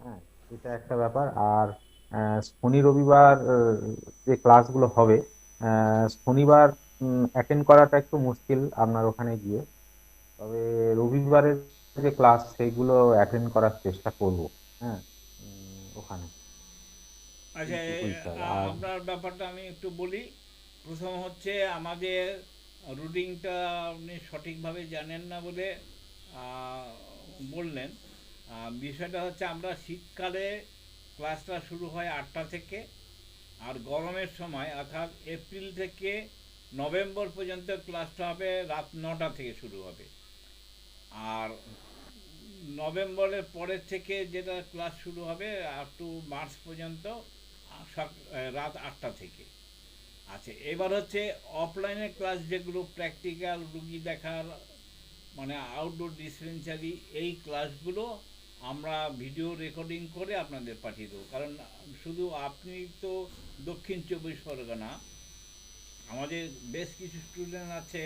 হ্যাঁ, এটা একটা ব্যাপার। আর শনি রবিবার যে ক্লাসগুলো হবে, শনিবার অ্যাটেন্ড করাটা একটু মুশকিল আপনার ওখানে গিয়ে। তবে রবিবারের যে ক্লাস সেইগুলো অ্যাটেন্ড করার চেষ্টা করব। হ্যাঁ, ওখানে আচ্ছা, এইটুকুই স্যার। আর আপনার ব্যাপারটা আমি একটু বলি। প্রথম হচ্ছে, আমাদের রুটিনটা আপনি সঠিকভাবে জানেন না বলে আহ, বললেন। বিষয়টা হচ্ছে, আমরা শীতকালে ক্লাসটা শুরু হয় 8টা থেকে, আর গরমের সময় অর্থাৎ এপ্রিল থেকে নভেম্বর পর্যন্ত ক্লাসটা হবে রাত 9টা থেকে শুরু হবে। আর নভেম্বরের পরের থেকে যেটা ক্লাস শুরু হবে আপ টু মার্চ পর্যন্ত রাত 8টা থেকে। আচ্ছা, এবার হচ্ছে অফলাইনে ক্লাস, যেগুলো প্র্যাকটিক্যাল রুগী দেখার, মানে আউটডোর ডিসপেন্সারি, এই ক্লাসগুলো আমরা ভিডিও রেকর্ডিং করে আপনাদের পাঠিয়ে দেবো। কারণ শুধু আপনি তো দক্ষিণ চব্বিশ পরগনা, আমাদের বেশ কিছু স্টুডেন্ট আছে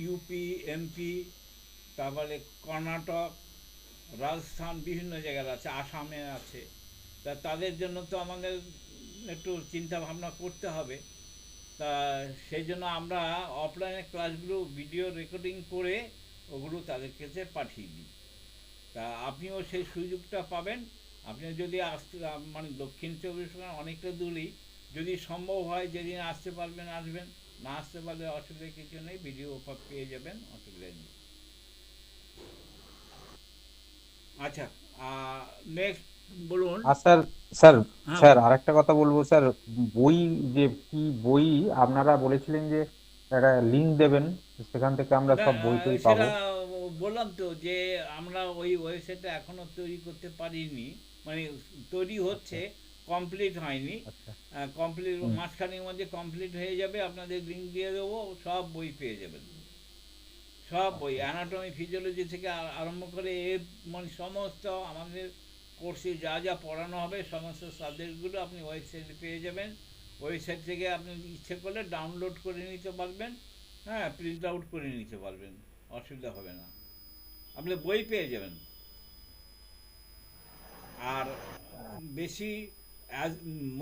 ইউপি, এমপি, তারপরে কর্ণাটক, রাজস্থান, বিভিন্ন জায়গার আছে, আসামে আছে। তা তাদের জন্য তো আমাদের একটু চিন্তা ভাবনা করতে হবে। তা সেই জন্য আমরা অফলাইনে ক্লাসগুলো ভিডিও রেকর্ডিং করে ওগুলো তাদের কাছে পাঠিয়ে দিই। তা আপনিও সেই সুযোগটা পাবেন। আপনি যদি আসতে, মানে দক্ষিণ চব্বিশ পরগনা অনেকটা দূরেই, যদি সম্ভব হয় যেদিন আসতে পারবেন আসবেন, না আসতে পারলে অসুবিধা কিছু নেই, ভিডিও পেয়ে যাবেন, অসুবিধা নেই। আচ্ছা, নেক্সট বলুন। আর স্যার, স্যার হ্যাঁ স্যার বলুন। আরেকটা কথা বলবো স্যার, বই, যে কি বই আপনারা বলেছিলেন যে একটা লিঙ্ক দেবেন, সেখান থেকে আমরা না, সব বই টই সেটা পাবো। বললাম তো যে আমরা ওই ওয়েবসাইটটা এখনো তৈরি করতে পারিনি, মানে তৈরি আচ্ছা হচ্ছে, কমপ্লিট হয়নি। আচ্ছা। কমপ্লিট হুম। মাসখানেক মধ্যে কমপ্লিট হয়ে যাবে, আপনাদের লিঙ্ক দিয়ে দেবো, সব বই পেয়ে যাবেন। সব বই, আচ্ছা অ্যানাটমি ফিজিওলজি থেকে আরম্ভ করে মানে সমস্ত আমাদের কোর্সে যা যা পড়ানো হবে সমস্ত সাবজেক্টগুলো আপনি ওয়েবসাইটে পেয়ে যাবেন। ওয়েবসাইট থেকে আপনি ইচ্ছে করলে ডাউনলোড করে নিতে পারবেন, হ্যাঁ, প্রিন্ট আউট করে নিতে পারবেন, অসুবিধা হবে না, আপনি বই পেয়ে যাবেন। আর বেশি, as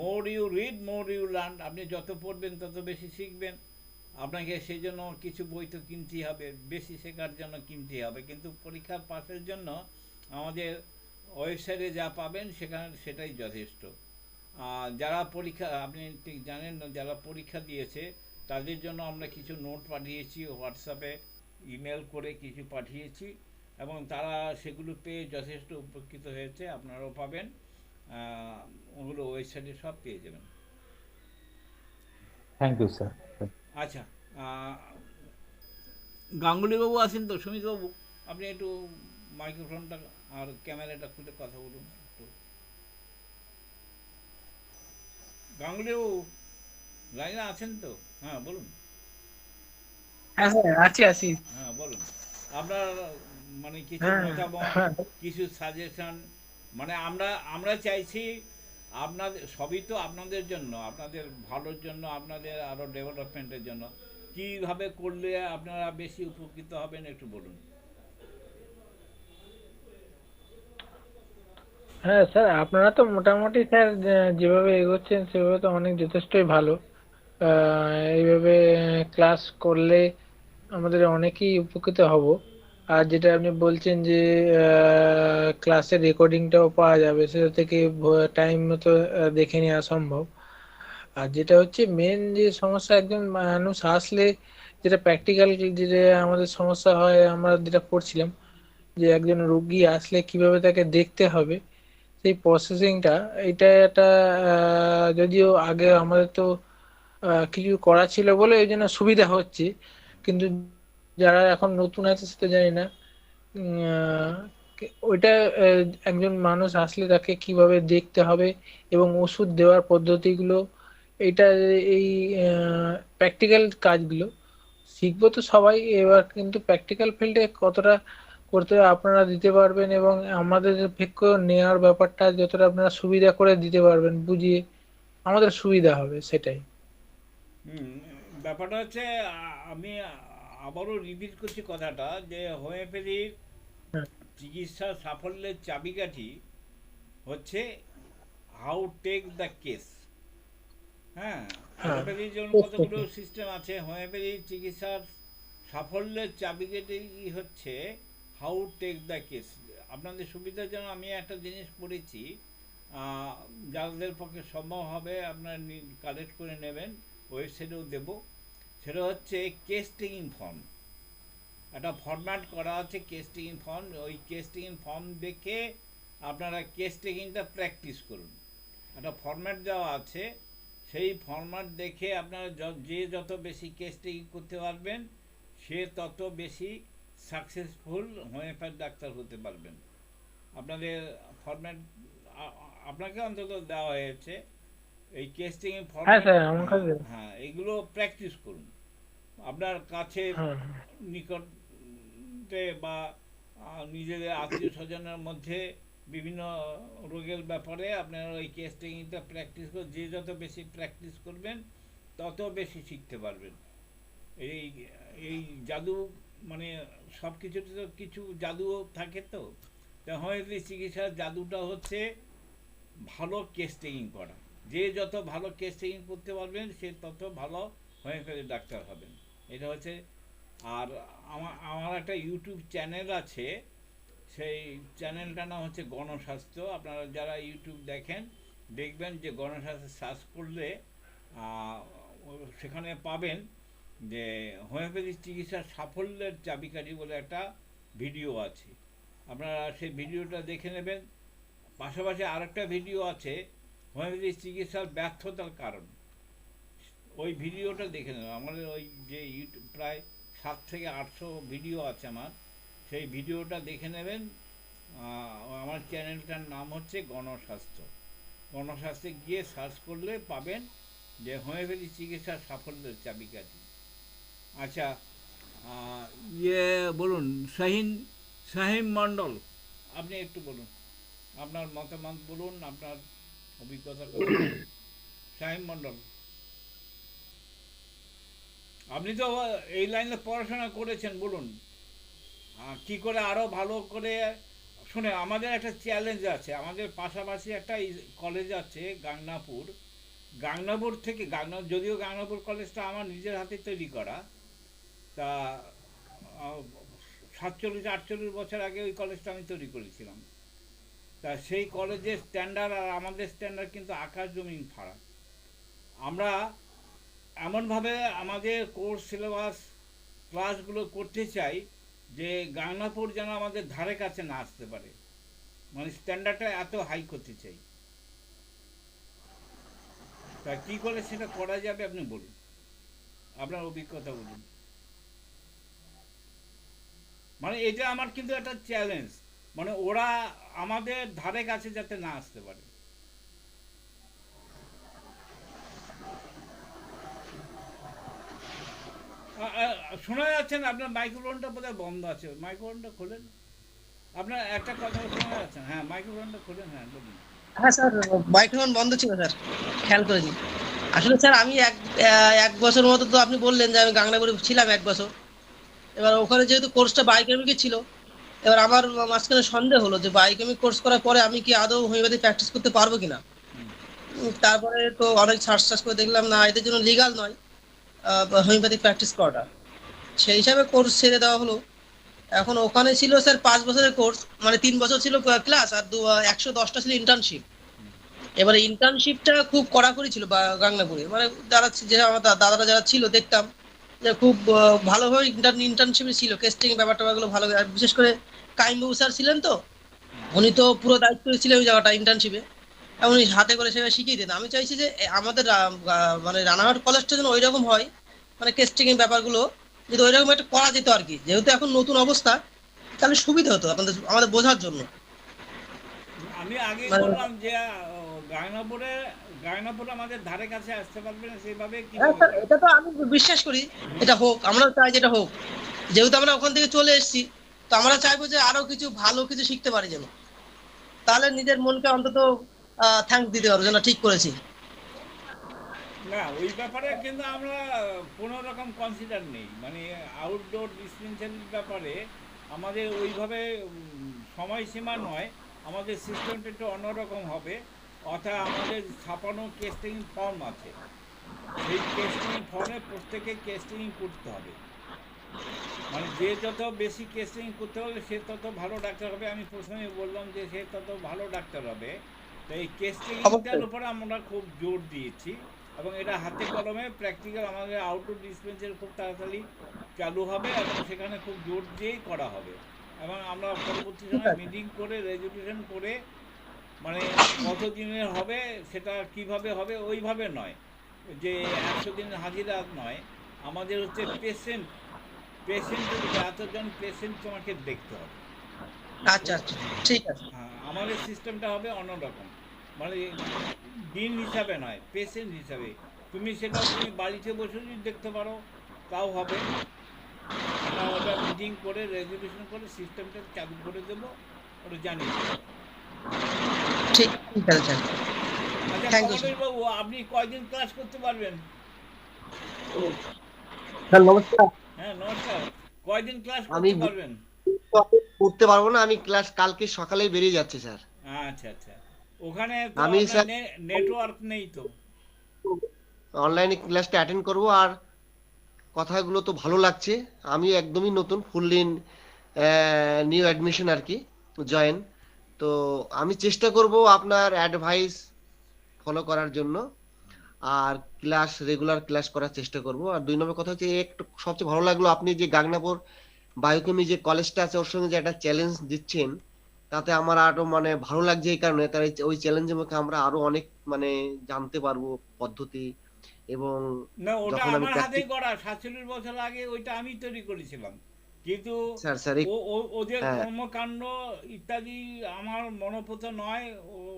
more you read more you learn, আপনি যত পড়বেন তত বেশি শিখবেন। আপনাকে সেই জন্য কিছু বই তো কিনতেই হবে, বেশি শেখার জন্য কিনতেই হবে, কিন্তু পরীক্ষার পাসের জন্য আমাদের ওয়েবসাইটে যা পাবেন সেখানে সেটাই যথেষ্ট। যারা পরীক্ষা, আপনি ঠিক জানেন না, যারা পরীক্ষা দিয়েছে তাদের জন্য আমরা কিছু নোট পাঠিয়েছি হোয়াটসঅ্যাপে, ইমেল করে কিছু পাঠিয়েছি, এবং তারা সেগুলো পেয়ে যথেষ্ট উপকৃত হয়েছে, আপনারাও পাবেন। ওগুলো ওয়েবসাইটে সব পেয়ে যাবেন। Thank you sir. আচ্ছা, আহ, গাঙ্গুলিবাবু আছেন তো, সুমিতবাবু, আপনি একটু মাইক্রোফোনটা আর ক্যামেরাটা খুলে কথা বলুন একটু। গাঙ্গুলিবাবু লাইনে আছেন তো? হ্যাঁ বলুন। হ্যাঁ স্যার, আছি আছি। হ্যাঁ বলুন, আপনার মানে কিছু হ্যাঁ মতামত, হ্যাঁ কিছু সাজেশন, মানে আমরা আমরা চাইছি আপনাদের, সবই তো আপনাদের জন্য, আপনাদের ভালোর জন্য, আপনাদের আরও ডেভেলপমেন্টের জন্য। কীভাবে করলে আপনারা বেশি উপকৃত হবেন একটু বলুন। হ্যাঁ স্যার, আপনারা তো মোটামুটি স্যার যেভাবে এগোচ্ছেন সেভাবে তো অনেক যথেষ্টই ভালো। এইভাবে ক্লাস করলে আমাদের অনেকেই উপকৃত হব। আর যেটা আপনি বলছেন যে ক্লাসের রেকর্ডিংটাও পাওয়া যাবে, সেটা থেকে টাইম মতো দেখে নেওয়া সম্ভব। আর যেটা হচ্ছে মেন যে সমস্যা, একজন মানুষ আসলে যেটা প্র্যাকটিক্যাল, যেটা আমাদের সমস্যা হয়, আমরা যেটা পড়ছিলাম যে একজন রোগী আসলে কিভাবে তাকে দেখতে হবে, সেই প্রসেসিংটা, এটা একটা যদিও আগে আমাদের তো কিছু করা ছিল বলে এই জন্য সুবিধা হচ্ছে, কিন্তু যারা এখন নতুন আছে সেটা জানি না। ওইটা একজন মানুষ আসলে তাকে কিভাবে দেখতে হবে এবং ওষুধ দেওয়ার পদ্ধতিগুলো, এটা, এই প্র্যাকটিক্যাল কাজগুলো শিখবো তো সবাই এবার, কিন্তু প্র্যাকটিক্যাল ফিল্ডে কতটা করতে হবে আপনারা দিতে পারবেন, এবং আমাদের ভিক্ষ নেওয়ার ব্যাপারটা যতটা আপনারা সুবিধা করে দিতে পারবেন বুঝিয়ে, আমাদের সুবিধা হবে সেটাই। হুম, ব্যাপারটা হচ্ছে, আমি আবারও রিপিট করছি কথাটা, যে হোমিওপ্যাথির হ্যাঁ চিকিৎসার সাফল্যের চাবিকাঠি হচ্ছে হাউ টেক দ্য কেস। হ্যাঁ, হ্যাঁ অ্যালোপ্যাথির জন্য ঠিক কতগুলো ঠিক। সিস্টেম আছে, হোমিওপ্যাথির চিকিৎসার সাফল্যের চাবিকাঠি হচ্ছে হাউ টেক দ্য কেস। আপনাদের সুবিধার জন্য আমি একটা জিনিস পড়েছি, আহ, যাদের পক্ষে সম্ভব হবে আপনারা কালেক্ট করে নেবেন, ওয়েবসাইটেও দেব। সেটা হচ্ছে কেস টেকিং ফর্ম, একটা ফরম্যাট করা আছে কেস টেকিং ফর্ম, ওই কেস টেকিং ফর্ম দেখে আপনারা কেস টেকিংটা প্র্যাকটিস করুন। একটা ফরম্যাট দেওয়া আছে, সেই ফরম্যাট দেখে আপনারা যে যত বেশি কেস টেকিং করতে পারবেন সে তত বেশি সাকসেসফুল হোমিওপ্যাথ ডাক্তার হতে পারবেন। আপনাদের ফরম্যাট আপনাকে অন্তত দেওয়া হয়েছে, এই কেস্টিং হ্যাঁ ফর্মেট, স্যার আমার কাছে। হ্যাঁ এগুলো প্র্যাকটিস করুন আপনার কাছে হ্যাঁ নিকটে বা নিজেদের আত্মীয় স্বজনের মধ্যে বিভিন্ন রোগের ব্যাপারে আপনারা ওই কেস্টিংটা প্র্যাকটিস করে, যে যত বেশি প্র্যাকটিস করবেন তত বেশি শিখতে পারবেন। এই এই জাদু মানে সব কিছুতে তো কিছু জাদুও থাকে, তো হোমিওপ্যাথি চিকিৎসার জাদুটা হচ্ছে ভালো কেস্টিং করা। যে যত ভালো কেস্টিং করতে পারবেন সে তত ভালো হোমিওপ্যাথি ডাক্তার হবেন। এটা হচ্ছে। আর আমার একটা ইউটিউব চ্যানেল আছে, সেই চ্যানেলটার নাম হচ্ছে গণস্বাস্থ্য। আপনারা যারা ইউটিউব দেখেন দেখবেন যে গণস্বাস্থ্য সার্চ করলে সেখানে পাবেন যে হোমিওপ্যাথি চিকিৎসার সাফল্যের চাবিকাঠি বলে একটা ভিডিও আছে। আপনারা সেই ভিডিওটা দেখে নেবেন। পাশাপাশি আরেকটা ভিডিও আছে হোমিওপ্যাথি চিকিৎসার ব্যর্থতার কারণ, ওই ভিডিওটা দেখে নেবেন। আমাদের ওই যে ইউটিউব প্রায় 700 থেকে 800 ভিডিও আছে আমার, সেই ভিডিওটা দেখে নেবেন। আমার চ্যানেলটার নাম হচ্ছে গণস্বাস্থ্য। গণস্বাস্থ্যে গিয়ে সার্চ করলে পাবেন যে হোমিওপ্যাথি চিকিৎসার সাফল্যের চাবিকাঠি। আচ্ছা, ইয়ে বলুন শাহিন মণ্ডল, আপনি একটু বলুন আপনার মতামত, বলুন আপনার অভিজ্ঞতার কথা বলুন। শাহিন মণ্ডল, আপনি তো এই লাইনে পড়াশোনা করেছেন, বলুন কি করে আরও ভালো করে। শুনে আমাদের একটা চ্যালেঞ্জ আছে, আমাদের পাশাপাশি একটা কলেজ আছে গাংনাপুর থেকে, যদিও গাংনাপুর কলেজটা আমার নিজের হাতে তৈরি করা, তা 47-48 বছর আগে ওই কলেজটা আমি তৈরি করেছিলাম। তা সেই কলেজের স্ট্যান্ডার্ড আর আমাদের স্ট্যান্ডার্ড কিন্তু আকাশ জমিন ফারাক। আমরা এমনভাবে আমাদের কোর্স সিলেবাস ক্লাসগুলো করতে চাই যে গাংনাপুর যেন আমাদের ধারে কাছে না আসতে পারে, মানে স্ট্যান্ডার্ডটা এত হাই করতে চাই। তা কী করে সেটা করা যাবে আপনি বলুন, আপনার অভিজ্ঞতা বলুন। মানে এটা আমার কিন্তু একটা চ্যালেঞ্জ, মানে ওরা আমাদের ধারে কাছে যাতে না আসতে পারে। শোনা যাচ্ছে না? আপনার মাইক্রোফোনটা বোধহয় বন্ধ আছে, মাইক্রোফোনটা খোলেন। আপনার একটা কথা শোনা যাচ্ছে, হ্যাঁ মাইক্রোফোনটা খোলেন, হ্যাঁ বলুন। হ্যাঁ স্যার, মাইক্রোফোন বন্ধ ছিল স্যার, খেয়াল করিনি। আসলে স্যার আমি এক বছর মতো, তো আপনি বললেন যে আমি গাংনাপুরে ছিলাম 1 বছর। এবার ওখানে যেহেতু কোর্সটা বায়োকেমিকের ছিল, এবার আমার মাঝখানে সন্দেহ হলো যে বায়োকেমিক কোর্স করার পরে আমি কি আদৌ হোমিওপ্যাথি প্র্যাকটিস করতে পারবো কিনা। তারপরে তো অনেক সার্চ করে দেখলাম না, এদের জন্য লিগাল নয় হোমিওপ্যাথি প্র্যাকটিস করাটা। সেই হিসাবে কোর্স ছেড়ে দেওয়া হলো। এখন ওখানে ছিল স্যার 5 বছরের কোর্স, মানে 3 বছর ছিল ক্লাস আর 110টা ছিল ইন্টার্নশিপ। এবারে ইন্টার্নশিপটা খুব কড়াকড়ি ছিল গাংনাপুরে, মানে যারা আমার দাদারা যারা ছিল দেখতাম যে খুব ভালোভাবে ইন্টার্নশিপে ছিল, টেস্টিং ব্যাপারটা ভালো। আর বিশেষ করে কাইমবাবু স্যার ছিলেন, তো উনি তো পুরো দায়িত্ব ছিলেন ওই জায়গাটা ইন্টার্নশিপে, উনি হাতে করে সেভাবে শিখিয়ে দিতেন। আমি চাইছি যে আমাদের মানে রানাঘাট কলেজটা যেন ওইরকম হয়, মানে টেস্টিং এর ব্যাপারগুলো যদি ওইরকম একটা করা যেত আর কি। যেহেতু এখন নতুন অবস্থা, তাহলে সুবিধা হতো আমাদের বোঝার জন্য। আমি আগে মানে বললাম যে গায়নাপুরে আমাদের ধারে কাছে আসতে পারবে না, সেইভাবে হ্যাঁ কিভাবে স্যার, করে? এটা তো আমি বিশ্বাস করি, এটা হোক, আমরা চাই যেটা হোক। যেহেতু আমরা ওখান থেকে চলে এসেছি, তো আমরা চাইবো যে আরো কিছু ভালো কিছু শিখতে পারি যেন, তাহলে নিজের মনকে অন্তত থ্যাঙ্কস দিতে পারবো যেন ঠিক করেছি। না ওই ব্যাপারে কিন্তু আমরা কোনো রকম কনসিডার নেই, মানে আউটডোর ডিসপেন্সারির ব্যাপারে আমাদের ওইভাবে সময়সীমা নয়, আমাদের সিস্টেমটা একটু অন্যরকম হবে। অর্থাৎ আমাদের ছাপানো টেস্টিং ফর্ম আছে, সেই টেস্টিং ফর্মে প্রত্যেকে টেস্টিং করতে হবে। মানে যে যত বেশি টেস্টিং করতে পারবে সে তত ভালো ডাক্তার হবে। আমি প্রথমে বললাম যে সে তত ভালো ডাক্তার হবে। তো এই টেস্টিংটার অবশ্যই। উপরে আমরা খুব জোর দিয়েছি, এবং এটা হাতে কলমে প্র্যাকটিক্যাল আমাদের আউটডোর ডিসপেন্সারি খুব তাড়াতাড়ি চালু হবে, এবং সেখানে খুব জোর দিয়েই করা হবে। এবং আমরা পরবর্তী ঠিক সময় আছে। মিটিং করে রেজলিউশন করে, মানে কত দিনের হবে সেটা কিভাবে হবে ওইভাবে নয়, যে 100 দিন হাজিরা নয়। আমাদের হচ্ছে পেশেন্টের এতজন পেশেন্ট তোমাকে দেখতে হবে। আচ্ছা আচ্ছা, ঠিক আছে। আমাদের সিস্টেমটা হবে অন্যরকম। মানে দিন হিসাবে নয়, পেশেন্ট হিসাবে। তুমি বাড়িতে বসে যদি দেখতে পারো তাও হবে। আমরা ওটা মিটিং করে রেজলিউশন করে সিস্টেমটা চালু করে দেবো, ওটা জানিয়ে দেবো। ঠিক ঠিক আছে স্যার, আচ্ছা থ্যাংক ইউ কমলেশ বাবু, আপনি কয়দিন ক্লাস করতে পারবেন? স্যার নমস্কার। হ্যাঁ নমস্কার। কয়দিন ক্লাস আমি করতে পারবেন? করতে পারবো না, আমি ক্লাস কালকে সকালেই বেরিয়ে যাচ্ছি স্যার। আচ্ছা আচ্ছা। ওখানে তো আমি আপনার স্যার নেটওয়ার্ক নেই তো? অনলাইনে ক্লাসটা অ্যাটেন্ড করব। আর কথাগুলো তো ভালো লাগছে। আমি একদমই নতুন, ফুললি নিউ অ্যাডমিশন আর কি, জয়েন। তো আমি চেষ্টা করব আপনার অ্যাডভাইস ফলো করার জন্য, আর রেগুলার ক্লাস করার চেষ্টা করব। আর 2 নম্বর কথা হচ্ছে, একটু সবচেয়ে ভালো লাগলো আপনি যে গাংনাপুর বায়োকেমি যে কলেজটা আছে ওর সঙ্গে যে একটা চ্যালেঞ্জ দিচ্ছেন, তাতে আমার আরো মানে ভালো লাগছে। এই কারণে তার ওই চ্যালেঞ্জের মুখে আমরা আরো অনেক মানে জানতে পারবো পদ্ধতি। এবং না, ওটা যখন আমি আমার হাতেই প্র্যাকটিস করা, 47 বছর আগে ওইটা আমি তৈরি করেছিলাম। কিন্তু স্যার স্যার ওদের হ্যাঁ কর্মকাণ্ড ইত্যাদি আমার মনোপুত নয়।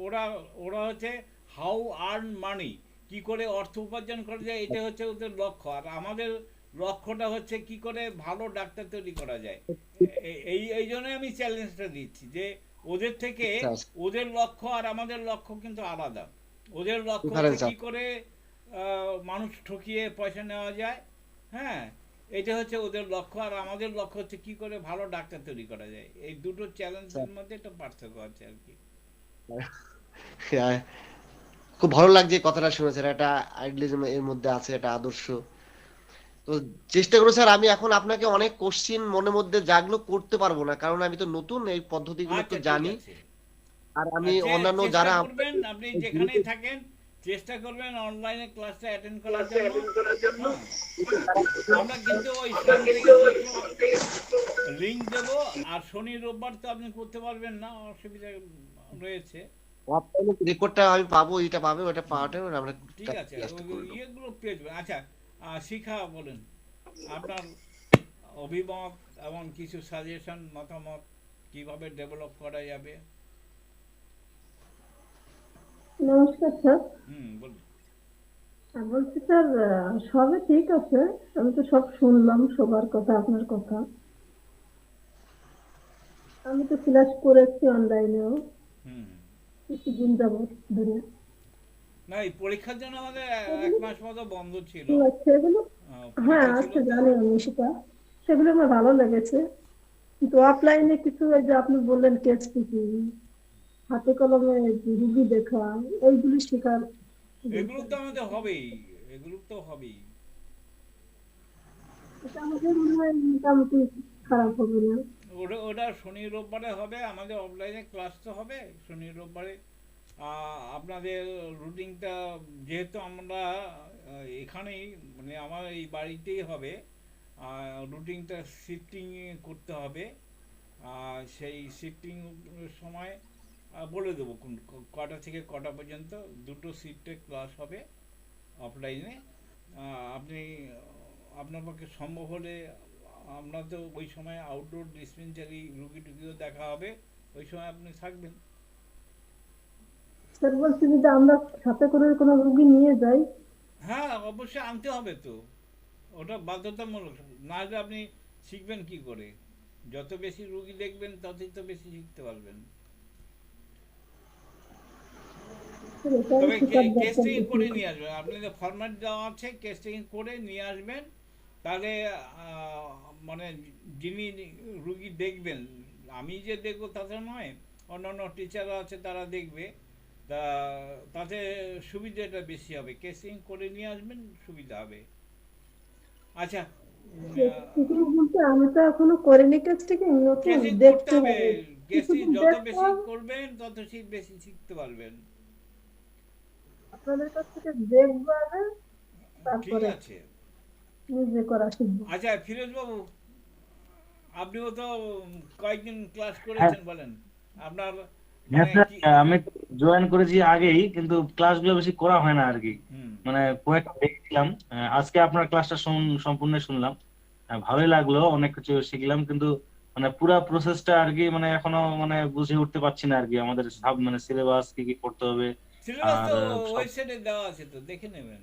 ওরা ওরা হচ্ছে হাউ আর্ন মানি, কি করে অর্থ উপার্জন করা যায়, এটা হচ্ছে ওদের লক্ষ্য। আর আমাদের লক্ষ্যটা হচ্ছে কি করে ভালো ডাক্তার তৈরি করা যায়। এই এই জন্য আমি চ্যালেঞ্জটা দিচ্ছি যে ওদের থেকে স্যার ওদের লক্ষ্য আর আমাদের লক্ষ্য কিন্তু আলাদা। ওদের লক্ষ্য হচ্ছে ডিফারেন্স কি করে মানুষ ঠকিয়ে পয়সা নেওয়া যায়। হ্যাঁ, এটা হচ্ছে ওদের লক্ষ্য। আর আমাদের লক্ষ্য হচ্ছে কি করে ভালো ডাক্তার তৈরি করা যায়। এই দুটো চ্যালেঞ্জের মধ্যে একটা পার্থক্য আছে আর কি। স্যার খুব ভালো লাগছে কথাটা শুনে স্যার। একটা আইডিয়ালিজম এর মধ্যে আছে, একটা আদর্শ। তো চেষ্টা করবো স্যার। আমি এখন আপনাকে অনেক কোশ্চিন মনের মধ্যে জাগলো, করতে পারবো না কারণ আমি তো নতুন, এই পদ্ধতিগুলো তো আচ্ছা ঠিক জানি। আছে। আর আমি অন্যান্য চেষ্টা যারা করবেন, আপনি যেখানেই থাকেন চেষ্টা করবেন অনলাইনে ক্লাসটা অ্যাটেন্ড করার জন্য। হ্যাঁ, আমরা কিন্তু ওই সোম থেকে লিঙ্ক দেবো। আর শনি রোববার তো আপনি করতে পারবেন না, অসুবিধা রয়েছে। রিপোর্টটা আমি পাবো, এটা পাবে, ওটা পাওয়াটা আমরা ঠিক আছে, চেষ্টা ওই করবো। ইয়েগুলো পেয়ে যাবেন। আচ্ছা, শিখা বলেন আপনার অভিমত এবং কিছু সাজেশন, মতামত কিভাবে ডেভেলপ করা যাবে। নমস্কার স্যার। বলুন। বলছি স্যার, সবই ঠিক আছে, আমি তো সব শুনলাম, সবার কথা, আপনার কথা। আমি তো ক্লাস করেছি অনলাইনেও হুম কিছুদিন যাবত ধরে। না, এই পরীক্ষার জন্য আমাদের এক মাস মতো বন্ধ ছিল। সেগুলো হ্যাঁ পরীক্ষা ছিল আচ্ছা, তো। জানি আমি সেটা। সেগুলো আমার ভালো লেগেছে, কিন্তু অফলাইনে কিছু এই যে আপনি বললেন কেস টিচিং, হাতে কলমে রুগী দেখা, এইগুলি শেখার এগুলো তো আমাদের হবেই, এগুলো তো হবেই। এটা আমাদের মনে হয় মোটামুটি খারাপ হবে না। ওটা ওটা শনি রোববারে হবে, আমাদের অফলাইনে ক্লাস তো হবে শনি রোববারে। আপনাদের রুটিনটা যেহেতু আমরা এখানেই, মানে আমার এই বাড়িতেই হবে, রুটিনটা শিফটিং করতে হবে। সেই শিফটিং সময় বলে দেবো কোন কটা থেকে কটা পর্যন্ত দুটো শিফটে ক্লাস হবে অফলাইনে। আপনি আপনার পক্ষে সম্ভব হলে, আমরা তো ওই সময় আউটডোর ডিসপেন্সারি রুগী টুগিও দেখা হবে, ওই সময় আপনি থাকবেন। স্যার বলছি, যদি আমরা সাথে করে কোনো রুগী নিয়ে যাই, হ্যাঁ অবশ্যই আনতে হবে তো, ওটা বাধ্যতামূলক। না হলে আপনি শিখবেন কি করে? যত বেশি রুগী দেখবেন ততই তো বেশি শিখতে পারবেন। এটাই তবে শেখার দরকার কেসটিং বেশি। করে নিয়ে আসবেন, আপনাদের ফরম্যাট দেওয়া আছে, কেসটিং করে নিয়ে আসবেন। তাহলে মানে যিনি রুগী দেখবেন, আমি যে দেখবো তাতে নয়, অন্যান্য টিচাররা আছে তারা দেখবে। তা তাতে সুবিধাটা বেশি হবে, কেসিং করে নিয়ে আসবেন, সুবিধা হবে। আচ্ছা, টেস্টিং বলতে আমি তো এখনো করিনি, টেস্টিং নতুন, কেসিং করতে দেখতে হবে। হবে। কেসিং কিছুদিন যত বেশি দেখলাম, করবেন তত বেশি শিখতে পারবেন। আপনাদের কাছ থেকে দেখবো আগে, ঠিক তারপরে আছে। নিজে করা শিখবো। আচ্ছা ফিরোজ বাবু, আপনিও তো কয়েকদিন ক্লাস হ্যাঁ করেছেন, বলেন আপনার হ্যাঁ মানে স্যার, কি। আমি জয়েন করেছি আগেই, কিন্তু ক্লাসগুলো বেশি করা হয় না আর কি। হুম মানে কয়েকটা দেখছিলাম। আজকে আপনার ক্লাসটা সম্পূর্ণ শুনলাম। ভালোই লাগলো, অনেক কিছু শিখলাম, কিন্তু মানে পুরা প্রসেসটা আর কি মানে এখনো মানে বুঝে উঠতে পারছি না আর কি। আমাদের মানে সিলেবাস কি কি করতে হবে, সিলেবাস আর তো সব ওয়েবসাইটে দেওয়া আছে, তো দেখে নেবেন।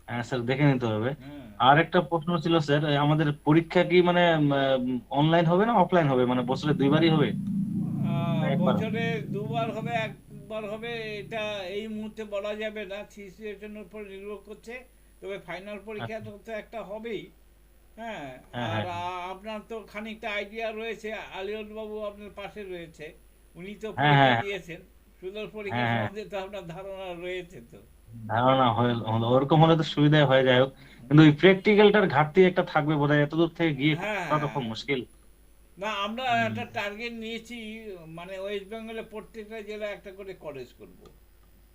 হ্যাঁ স্যার দেখে নিতে হবে। হ্যাঁ, আর একটা প্রশ্ন ছিল স্যার, আমাদের পরীক্ষা কি মানে অনলাইন হবে না অফলাইন হবে, মানে বছরে দুইবারই হবে না একবার হবে? বছরে দুবার হবে, একবার হবে, এটা এই মুহূর্তে বলা যাবে না, সিচুয়েশনের উপর নির্ভর করছে। তবে ফাইনাল পরীক্ষা আচ্ছা, তো একটা হবেই। হ্যাঁ, হ্যাঁ আর হ্যাঁ আপনার তো খানিকটা আইডিয়া রয়েছে, আলিয়ন বাবু আপনার পাশে রয়েছে, উনি তো হ্যাঁ পরীক্ষা হ্যাঁ দিয়েছেন, সুন্দর পরীক্ষা হ্যাঁ হ্যাঁ সম্বন্ধে তো আপনার ধারণা রয়েছে তো। ধারণা ওরকম হলে তো সুবিধাই হয়ে যায় হোক, কিন্তু ওই প্র্যাকটিক্যালটার ঘাটতি একটা থাকবে বোধহয়, এত দূর থেকে গিয়ে হ্যাঁ, করা তো হ্যাঁ, খুব মুশকিল। না আমরা হুম। একটা টার্গেট নিয়েছি, মানে ওয়েস্ট বেঙ্গলে প্রত্যেকটা জেলায় একটা করে কলেজ করব।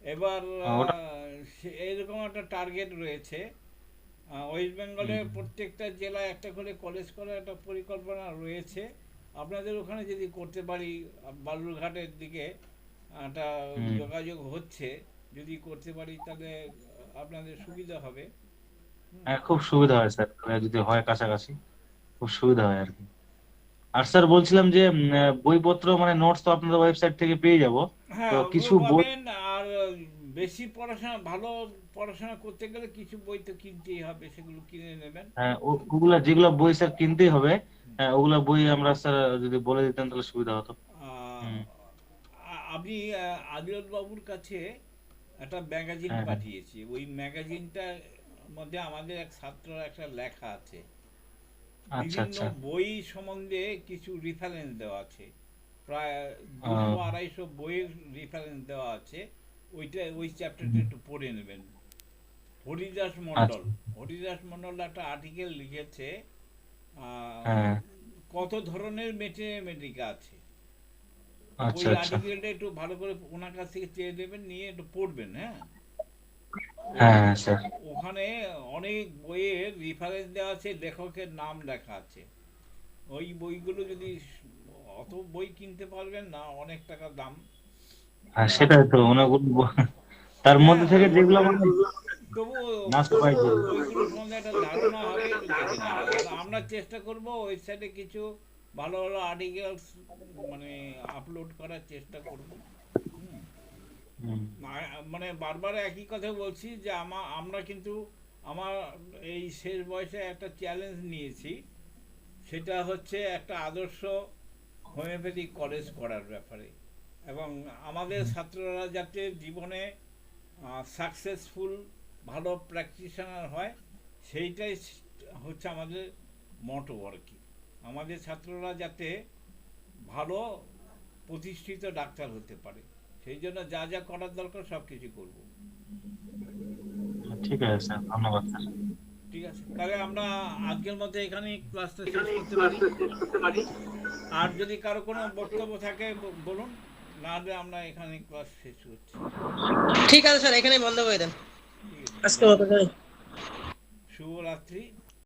এবার ওটা এইরকম একটা টার্গেট রয়েছে, ওয়েস্ট বেঙ্গলের হুম প্রত্যেকটা জেলায় একটা করে কলেজ করার একটা পরিকল্পনা রয়েছে। আপনাদের ওখানে যদি করতে পারি, বালুরঘাটের দিকে একটা হুম যোগাযোগ হচ্ছে, যদি করতে পারি তাহলে আপনাদের সুবিধা হবে। হুম। হ্যাঁ খুব সুবিধা হয় স্যার, যদি হয় কাছাকাছি খুব সুবিধা হয় আর কি। আর স্যার বলছিলাম যে বইপত্র মানে নোটস তো আপনাদের ওয়েবসাইট থেকে পেয়ে যাব, তো হ্যাঁ, ওগুলো কিছু বই, পাবেন। আর বেশি পড়াশোনা, ভালো পড়াশোনা করতে গেলে কিছু বই তো কিনতেই হবে, সেগুলো কিনে নেবেন। হ্যাঁ ওগুলা যেগুলো বই স্যার কিনতেই হবে, হ্যাঁ ওগুলা বই আমরা স্যার যদি বলে দিতেন তাহলে সুবিধা হতো। আহ, হুম আমি আদিলত বাবুর কাছে একটা ম্যাগাজিন হ্যাঁ হ্যাঁ পাঠিয়েছি, ওই ম্যাগাজিনটার মধ্যে আমাদের এক ছাত্রর একটা লেখা আছে, আচ্ছা বিভিন্ন আচ্ছা। বই সম্বন্ধে কিছু রেফারেন্স দেওয়া আছে, প্রায় আহ, 200-250 বইয়ের রেফারেন্স দেওয়া আছে। ওই চ্যাপ্টারটা হুম, একটু পড়ে নেবেন। হরিদাস আচ্ছা মণ্ডল, হরিদাস মণ্ডল একটা আর্টিকেল লিখেছে, আহ, হ্যাঁ কত ধরনের ম্যাথমেটিকা আছে। ওই আচ্ছা আচ্ছা আর্টিকেলটা একটু ভালো করে ওনার কাছ থেকে চেয়ে নেবেন, নিয়ে একটু পড়বেন। হ্যাঁ, হ্যাঁ হ্যাঁ স্যার ওখানে অনেক বইয়ের রেফারেন্স দেওয়া আছে, লেখকের নাম লেখা আছে। ওই বইগুলো যদি, অত বই কিনতে পারবেন না, অনেক টাকা দাম। হ্যাঁ তা সেটাই তো অনেকগুলো তার মধ্যে হ্যাঁ, থেকে যেগুলো মানে তবু মাস্ট বাই বইগুলো সম্বন্ধে একটা ধারণা হবে, একটু দেখে নেবেন। আর আমরা চেষ্টা করব ওয়েবসাইটে কিছু ভালো ভালো আর্টিকেলস মানে আপলোড করার চেষ্টা করব। হুম। মানে বারবার একই কথা বলছি যে আমরা কিন্তু আমার এই শেষ বয়সে একটা চ্যালেঞ্জ নিয়েছি, সেটা হচ্ছে একটা আদর্শ হোমিওপ্যাথিক কলেজ করার ব্যাপারে, এবং আমাদের ছাত্ররা যাতে জীবনে সাকসেসফুল ভালো প্র্যাকটিশনার হয়, সেইটাই হচ্ছে আমাদের মোটো আর কি। আমাদের ছাত্ররা যাতে ভালো প্রতিষ্ঠিত ডাক্তার হতে পারে, সেই জন্য যা যা করার দরকার সব কিছু করবো। ঠিক আছে স্যার, ধন্যবাদ স্যার। ঠিক আছে, তাহলে আমরা আজকের মধ্যে এখানে ক্লাসটা শেষ করতে পারি। আর যদি কারো কোনো বক্তব্য থাকে বলুন, না হলে আমরা এখানে ক্লাস শেষ করছি। ঠিক আছে স্যার, এখানেই বন্ধ করে দেন ঠিক আছে, আজকে মতো। শুভরাত্রি।